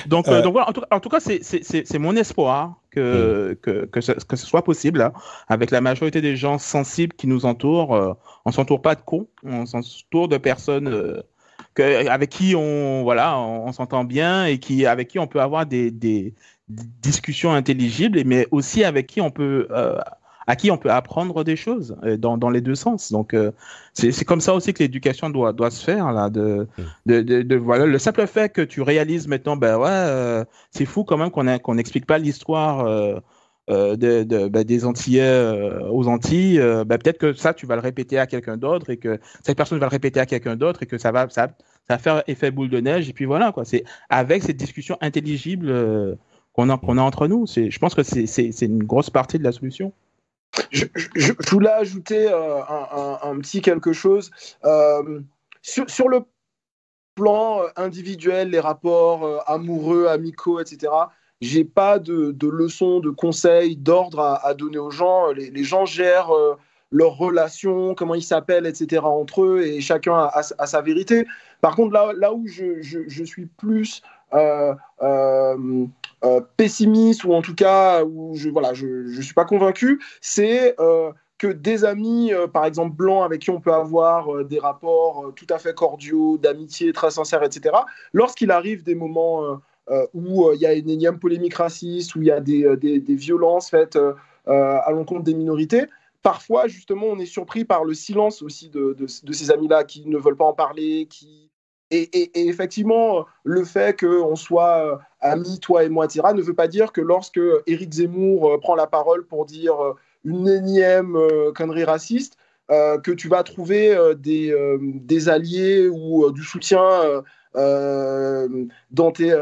Donc voilà, en tout cas, c'est mon espoir que ce soit possible là, avec la majorité des gens sensibles qui nous entourent. On s'entoure pas de cons, on s'entoure de personnes avec qui on s'entend bien et avec qui on peut avoir des discussions intelligibles, mais aussi avec qui on peut à qui on peut apprendre des choses dans les deux sens. Donc c'est comme ça aussi que l'éducation doit se faire là. Voilà, le simple fait que tu réalises maintenant, c'est fou quand même qu'on n'explique pas l'histoire. Des Antillais aux Antilles, peut-être que ça tu vas le répéter à quelqu'un d'autre et que cette personne va le répéter à quelqu'un d'autre et que ça va faire effet boule de neige et puis voilà quoi. C'est avec cette discussion intelligible qu'on a entre nous. Je pense que c'est une grosse partie de la solution.
Je voulais ajouter un petit quelque chose sur le plan individuel, les rapports amoureux, amicaux, etc. J'ai pas de leçons, de conseils, d'ordre à donner aux gens. Les gens gèrent leurs relations, comment ils s'appellent, etc. entre eux, et chacun a sa vérité. Par contre, là où je suis plus pessimiste, ou en tout cas où je suis pas convaincu, c'est que des amis, par exemple blancs, avec qui on peut avoir des rapports tout à fait cordiaux, d'amitié très sincères, etc., lorsqu'il arrive des moments où il y a une énième polémique raciste, où il y a des violences faites à l'encontre des minorités, parfois, justement, on est surpris par le silence aussi de ces amis-là qui ne veulent pas en parler, et effectivement, le fait qu'on soit amis, toi et moi, etc., ne veut pas dire que lorsque Éric Zemmour prend la parole pour dire une énième connerie raciste, que tu vas trouver des alliés ou du soutien dans tes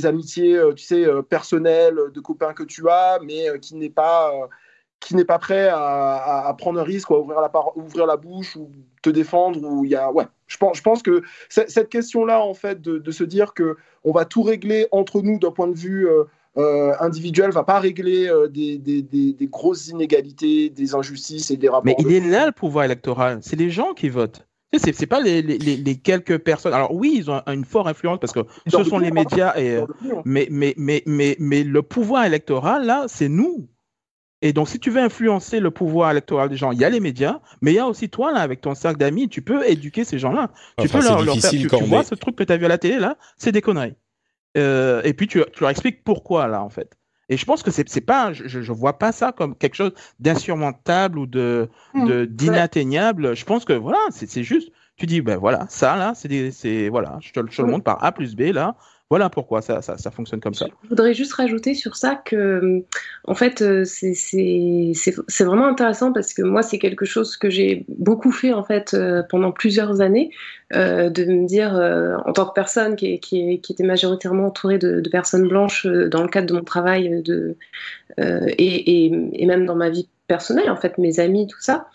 amitiés, tu sais, personnelles, de copains que tu as, mais qui n'est pas prêt à prendre un risque, ou à ouvrir la bouche, ou te défendre, ou il y a, je pense que cette question-là, en fait, de se dire que on va tout régler entre nous d'un point de vue individuel, va pas régler des grosses inégalités, des injustices et des rapports.
Mais il est là le pouvoir électoral, c'est les gens qui votent. C'est pas les quelques personnes. Alors oui, ils ont une forte influence parce que ce sont les médias. Mais le pouvoir électoral, là, c'est nous. Et donc, si tu veux influencer le pouvoir électoral des gens, il y a les médias, mais il y a aussi toi, là, avec ton cercle d'amis, tu peux éduquer ces gens-là. Tu peux leur faire, tu vois, ce truc que tu as vu à la télé, là, c'est des conneries. Et puis, tu leur expliques pourquoi, là, en fait. Et je pense que c'est pas, je vois pas ça comme quelque chose d'insurmontable ou d'inatteignable. Je pense que voilà, c'est juste, tu dis, ben voilà, ça là, voilà, je te le montre par A plus B là. Voilà pourquoi ça fonctionne comme ça.
Je voudrais juste rajouter sur ça que, en fait, c'est vraiment intéressant parce que moi, c'est quelque chose que j'ai beaucoup fait en fait pendant plusieurs années, de me dire, en tant que personne qui était majoritairement entourée de personnes blanches dans le cadre de mon travail, et même dans ma vie personnelle, en fait, mes amis, tout ça.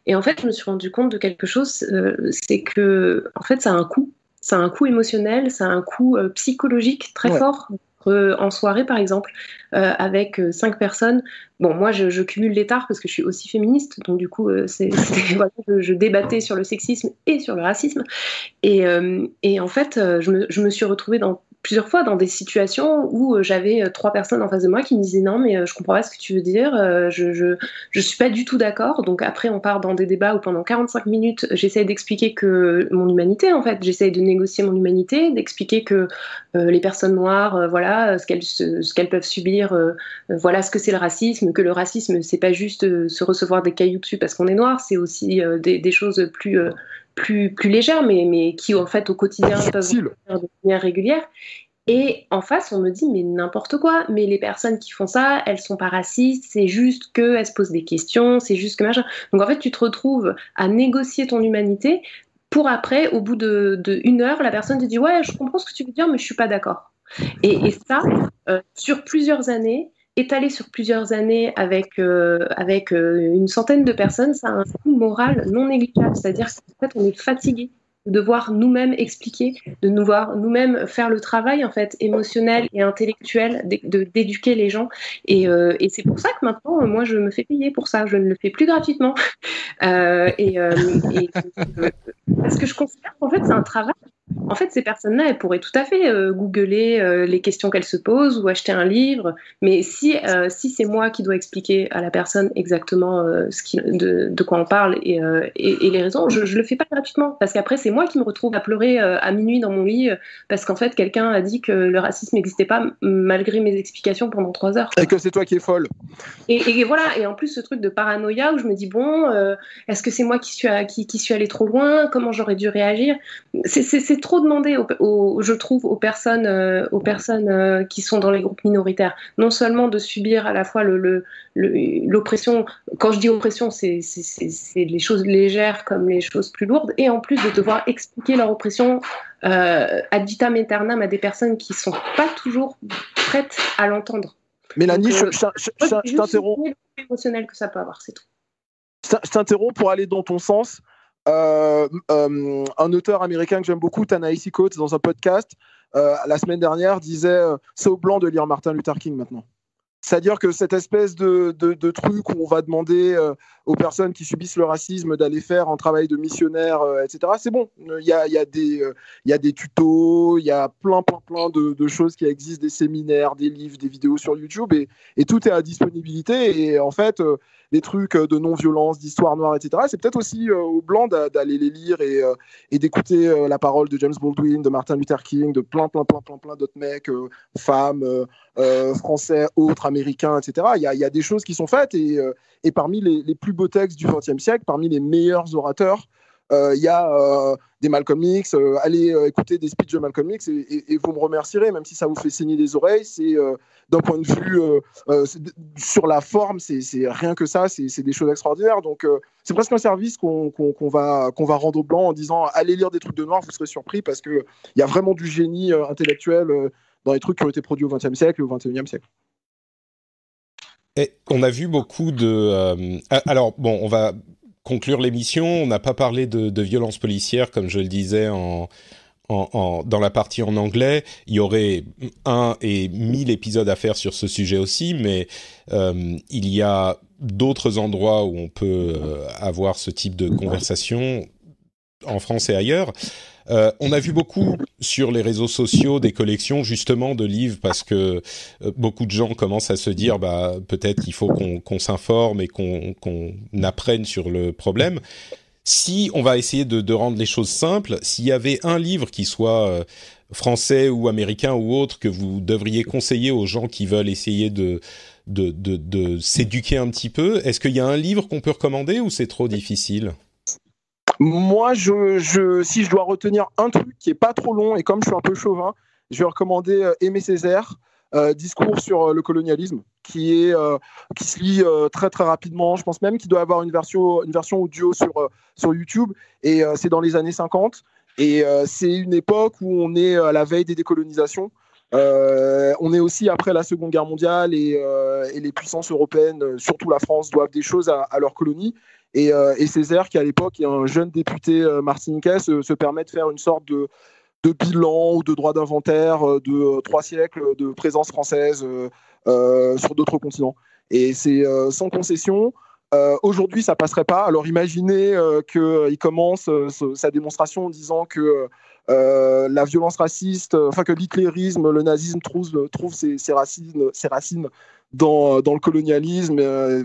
Et en fait, je me suis rendu compte de quelque chose, c'est que, en fait, ça a un coût. Ça a un coût émotionnel, ça a un coût psychologique très fort. En soirée, par exemple, avec 5 personnes. Bon, moi, je cumule les tares parce que je suis aussi féministe. Donc, du coup, voilà, je débattais sur le sexisme et sur le racisme. Et en fait, je me suis retrouvée plusieurs fois dans des situations où j'avais 3 personnes en face de moi qui me disaient non mais je comprends pas ce que tu veux dire, je suis pas du tout d'accord. Donc après on part dans des débats où pendant 45 minutes j'essaie d'expliquer que mon humanité, en fait j'essaie de négocier mon humanité, d'expliquer que les personnes noires, voilà ce qu'elles peuvent subir, voilà ce que c'est le racisme, que le racisme c'est pas juste se recevoir des cailloux dessus parce qu'on est noir, c'est aussi des choses plus légères, mais qui en fait au quotidien peuvent faire de manière régulière. Et en face, on me dit mais n'importe quoi, mais les personnes qui font ça, elles sont pas racistes, c'est juste qu'elles se posent des questions, c'est juste que machin. Donc en fait, tu te retrouves à négocier ton humanité pour après, au bout de 1 heure, la personne te dit ouais, je comprends ce que tu veux dire, mais je suis pas d'accord. Et ça, sur plusieurs années, étalé sur plusieurs années avec une centaine de personnes, ça a un coût moral non négligeable. C'est-à-dire qu'en fait, on est fatigué de devoir nous-mêmes expliquer, de devoir nous-mêmes faire le travail en fait émotionnel et intellectuel d'éduquer les gens. Et c'est pour ça que maintenant, moi, je me fais payer pour ça. Je ne le fais plus gratuitement. Parce que je considère qu'en fait, c'est un travail en fait, ces personnes-là, elles pourraient tout à fait googler les questions qu'elles se posent ou acheter un livre. Mais si c'est moi qui dois expliquer à la personne exactement de quoi on parle et les raisons, je le fais pas gratuitement. Parce qu'après, c'est moi qui me retrouve à pleurer à minuit dans mon lit parce qu'en fait, quelqu'un a dit que le racisme n'existait pas malgré mes explications pendant 3 heures.
Et que c'est toi qui es folle.
Et voilà. Et en plus, ce truc de paranoïa où je me dis, bon, est-ce que c'est moi qui suis allée trop loin? Comment j'aurais dû réagir? C'est trop demandé, je trouve, aux personnes qui sont dans les groupes minoritaires. Non seulement de subir à la fois l'oppression, quand je dis oppression, c'est les choses légères comme les choses plus lourdes, et en plus de devoir expliquer leur oppression ad vitam aeternam à des personnes qui sont pas toujours prêtes à l'entendre.
Mélanie, je t'interromps.
Émotionnel que ça peut avoir, c'est tout.
Je t'interromps pour aller dans ton sens. Un auteur américain que j'aime beaucoup, Ta-Nehisi Coates, dans un podcast la semaine dernière, disait c'est aux Blancs de lire Martin Luther King maintenant. C'est-à-dire que cette espèce de truc où on va demander aux personnes qui subissent le racisme d'aller faire un travail de missionnaire, etc., c'est bon. Il y a des tutos, il y a plein de choses qui existent, des séminaires, des livres, des vidéos sur YouTube, et tout est à disponibilité. Et en fait, les trucs de non-violence, d'histoire noire, etc., c'est peut-être aussi aux Blancs d'aller les lire et d'écouter la parole de James Baldwin, de Martin Luther King, de plein d'autres mecs, femmes, français, autres, américains, etc. Il y a des choses qui sont faites, et parmi les plus beaux textes du XXe siècle, parmi les meilleurs orateurs, il y a des Malcolm X. Allez écouter des speeches de Malcolm X et vous me remercierez, même si ça vous fait saigner les oreilles. C'est d'un point de vue sur la forme, c'est rien que ça, c'est des choses extraordinaires. Donc c'est presque un service qu'on va rendre aux Blancs en disant allez lire des trucs de noirs, vous serez surpris, parce qu'il y a vraiment du génie intellectuel dans les trucs qui ont été produits au XXe siècle et au XXIe siècle.
Et on a vu beaucoup de... alors, bon, on va conclure l'émission. On n'a pas parlé de violences policières, comme je le disais dans la partie en anglais. Il y aurait 1 et 1000 épisodes à faire sur ce sujet aussi, mais il y a d'autres endroits où on peut avoir ce type de conversation en France et ailleurs. On a vu beaucoup sur les réseaux sociaux des collections justement de livres, parce que beaucoup de gens commencent à se dire peut-être qu'il faut qu'on s'informe et qu'on apprenne sur le problème. Si on va essayer de rendre les choses simples, s'il y avait un livre qui soit français ou américain ou autre que vous devriez conseiller aux gens qui veulent essayer de s'éduquer un petit peu, est-ce qu'il y a un livre qu'on peut recommander ou c'est trop difficile ?
Moi, si je dois retenir un truc qui est pas trop long, et comme je suis un peu chauvin, je vais recommander Aimé Césaire, Discours sur le colonialisme, qui se lit très très rapidement. Je pense même qu'il doit avoir une version audio sur YouTube, et c'est dans les années 50, et c'est une époque où on est à la veille des décolonisations. On est aussi après la Seconde Guerre mondiale, et les puissances européennes, surtout la France, doivent des choses à leurs colonies. Et Césaire, qui à l'époque est un jeune député martiniquais, se permet de faire une sorte de bilan ou de droit d'inventaire de 3 siècles de présence française sur d'autres continents. Et c'est sans concession. Aujourd'hui, ça passerait pas. Alors imaginez qu'il commence sa démonstration en disant que la violence raciste, que l'hitlérisme, le nazisme trouve ses racines dans le colonialisme,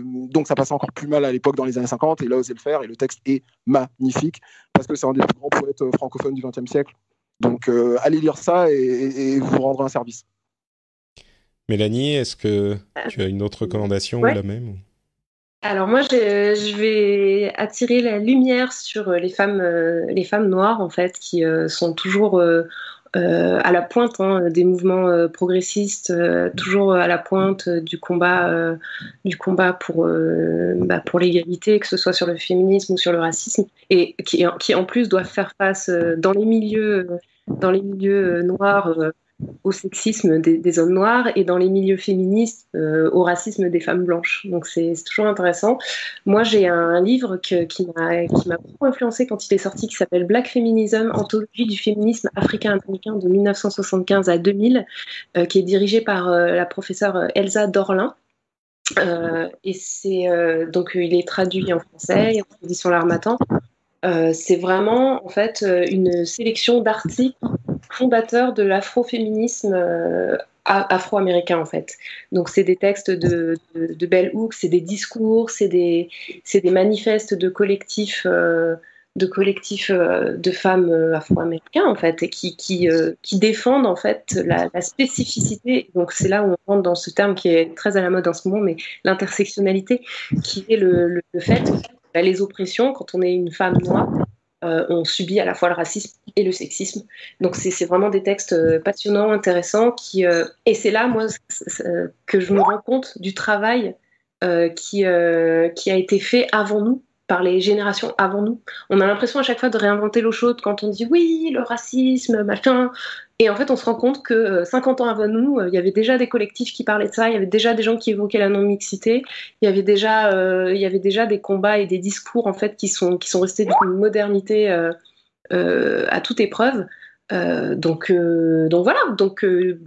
donc ça passait encore plus mal à l'époque dans les années 50, et il a osé le faire, et le texte est magnifique, parce que c'est un des plus grands poètes francophones du XXe siècle. Donc allez lire ça et vous rendrez un service.
Mélanie, est-ce que tu as une autre recommandation ou la même ?
Alors moi, je vais attirer la lumière sur les femmes noires, en fait, qui sont toujours à la pointe des mouvements progressistes, toujours à la pointe du combat pour l'égalité, que ce soit sur le féminisme ou sur le racisme, et qui en plus doivent faire face dans les milieux noirs au sexisme des hommes noirs, et dans les milieux féministes au racisme des femmes blanches. Donc c'est toujours intéressant. Moi, j'ai un livre qui m'a beaucoup influencé quand il est sorti, qui s'appelle Black Feminism, anthologie du féminisme africain-américain de 1975 à 2000, qui est dirigé par la professeure Elsa Dorlin. Et donc il est traduit en français, en édition L'Harmattan. C'est vraiment en fait une sélection d'articles fondateurs de l'afroféminisme afro-américain en fait. Donc c'est des textes de Bell Hooks, c'est des discours, c'est des manifestes de collectifs de femmes afro-américains en fait et qui défendent en fait la spécificité. Donc c'est là où on rentre dans ce terme qui est très à la mode en ce moment, mais l'intersectionnalité, qui est le fait que les oppressions, quand on est une femme noire, on subit à la fois le racisme et le sexisme. Donc c'est vraiment des textes passionnants, intéressants, et c'est là, moi, que je me rends compte du travail qui a été fait avant nous, par les générations avant nous. On a l'impression à chaque fois de réinventer l'eau chaude quand on dit oui, le racisme, machin. Et en fait, on se rend compte que 50 ans avant nous, il y avait déjà des collectifs qui parlaient de ça, il y avait déjà des gens qui évoquaient la non-mixité, il y avait déjà des combats et des discours en fait qui sont restés d'une modernité à toute épreuve. Donc voilà,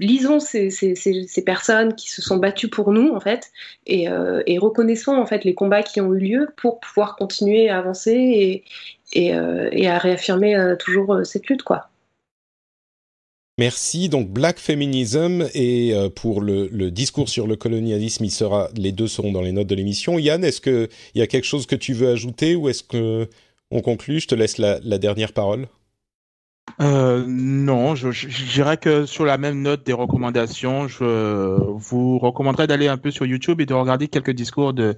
lisons ces personnes qui se sont battues pour nous en fait, et reconnaissons en fait les combats qui ont eu lieu pour pouvoir continuer à avancer et à réaffirmer toujours cette lutte, quoi.
Merci. Donc Black Feminism, et pour le discours sur le colonialisme, les deux seront dans les notes de l'émission. Yann, est-ce qu'il y a quelque chose que tu veux ajouter, ou est-ce qu'on conclut? Je te laisse la dernière parole.
Non, je dirais que sur la même note des recommandations, je vous recommanderais d'aller un peu sur YouTube et de regarder quelques discours de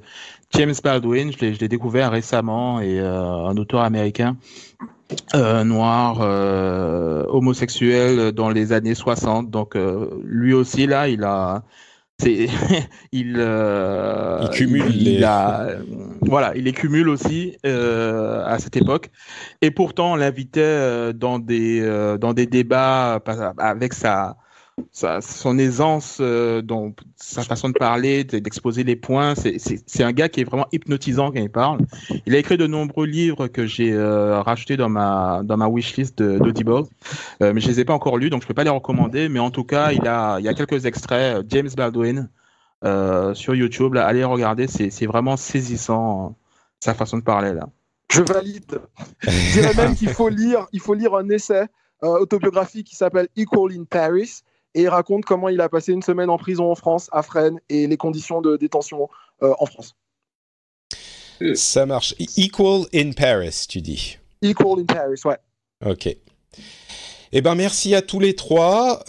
James Baldwin. Je l'ai découvert récemment, et un auteur américain noir, homosexuel dans les années 60. Donc lui aussi là, il cumule il les cumule aussi à cette époque, et pourtant on l'invitait dans des débats avec son aisance, sa façon de parler, d'exposer les points. C'est un gars qui est vraiment hypnotisant quand il parle. Il a écrit de nombreux livres que j'ai rachetés dans ma wishlist d'Audible, mais je les ai pas encore lus, donc je peux pas les recommander. Mais en tout cas, il y a quelques extraits. James Baldwin sur YouTube, là, allez regarder, c'est vraiment saisissant sa façon de parler là.
Je valide. Je dirais même qu'il faut lire un essai autobiographique qui s'appelle Equal in Paris. Et il raconte comment il a passé une semaine en prison en France, à Fresnes, et les conditions de détention en France.
Ça marche. Equal in Paris, tu dis.
Equal in Paris, ouais.
Ok. Eh ben, merci à tous les trois.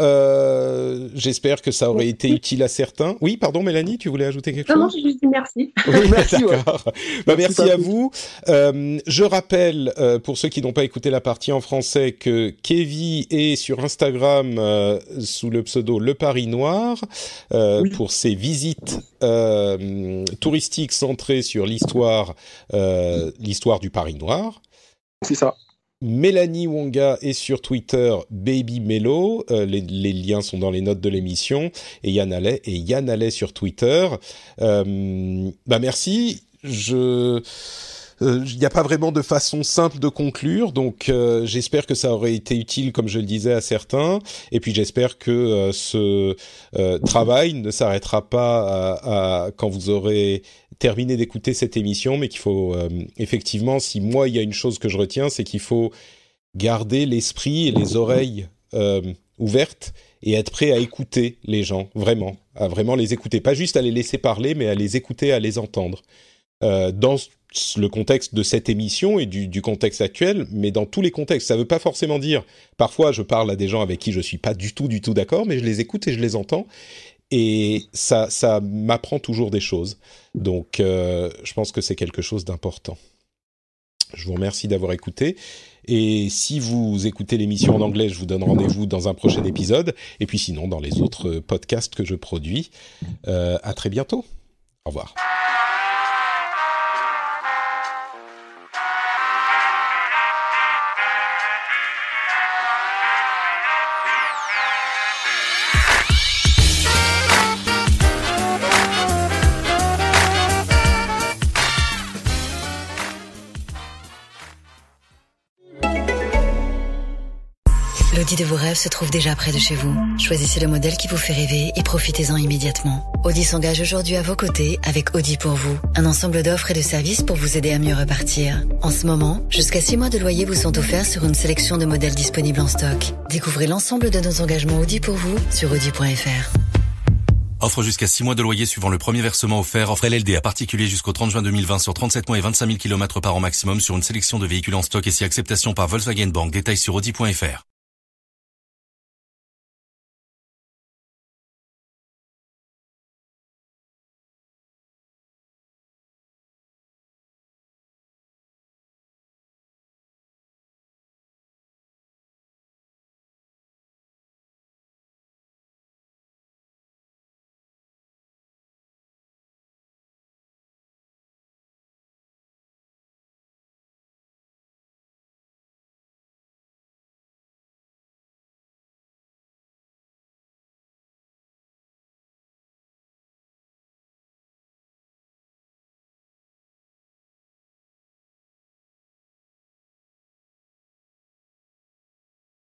J'espère que ça aurait été utile à certains. Oui, pardon, Mélanie, tu voulais ajouter quelque chose?
Non, j'ai juste dit merci.
Oui,
merci,
d'accord. Ouais. Merci à vous. Je rappelle, pour ceux qui n'ont pas écouté la partie en français, que Kevin est sur Instagram sous le pseudo Le Paris Noir pour ses visites touristiques centrées sur l'histoire du Paris Noir.
C'est ça.
Mélanie Wonga est sur Twitter Baby Mello, les liens sont dans les notes de l'émission, et Yann Allais sur Twitter. Merci. Il n'y a pas vraiment de façon simple de conclure, donc j'espère que ça aurait été utile, comme je le disais, à certains, et puis j'espère que ce travail ne s'arrêtera pas quand vous aurez terminé d'écouter cette émission, mais qu'il faut effectivement, si moi il y a une chose que je retiens, c'est qu'il faut garder l'esprit et les oreilles ouvertes et être prêt à écouter les gens, à vraiment les écouter, pas juste à les laisser parler, mais à les écouter, à les entendre. Dans le contexte de cette émission et du contexte actuel, mais dans tous les contextes. Ça ne veut pas forcément dire, parfois je parle à des gens avec qui je ne suis pas du tout d'accord, mais je les écoute et je les entends, et ça m'apprend toujours des choses. Donc je pense que c'est quelque chose d'important. Je vous remercie d'avoir écouté, et si vous écoutez l'émission en anglais, je vous donne rendez-vous dans un prochain épisode, et puis sinon dans les autres podcasts que je produis. À très bientôt. Au revoir.
Le L'Audi de vos rêves se trouve déjà près de chez vous. Choisissez le modèle qui vous fait rêver et profitez-en immédiatement. Audi s'engage aujourd'hui à vos côtés avec Audi pour vous. Un ensemble d'offres et de services pour vous aider à mieux repartir. En ce moment, jusqu'à 6 mois de loyer vous sont offerts sur une sélection de modèles disponibles en stock. Découvrez l'ensemble de nos engagements Audi pour vous sur audi.fr.
Offre jusqu'à 6 mois de loyer suivant le premier versement offert. Offre LLD à particulier jusqu'au 30 juin 2020 sur 37 mois et 25 000 km par an maximum sur une sélection de véhicules en stock et si acceptation par Volkswagen Bank. Détails sur audi.fr.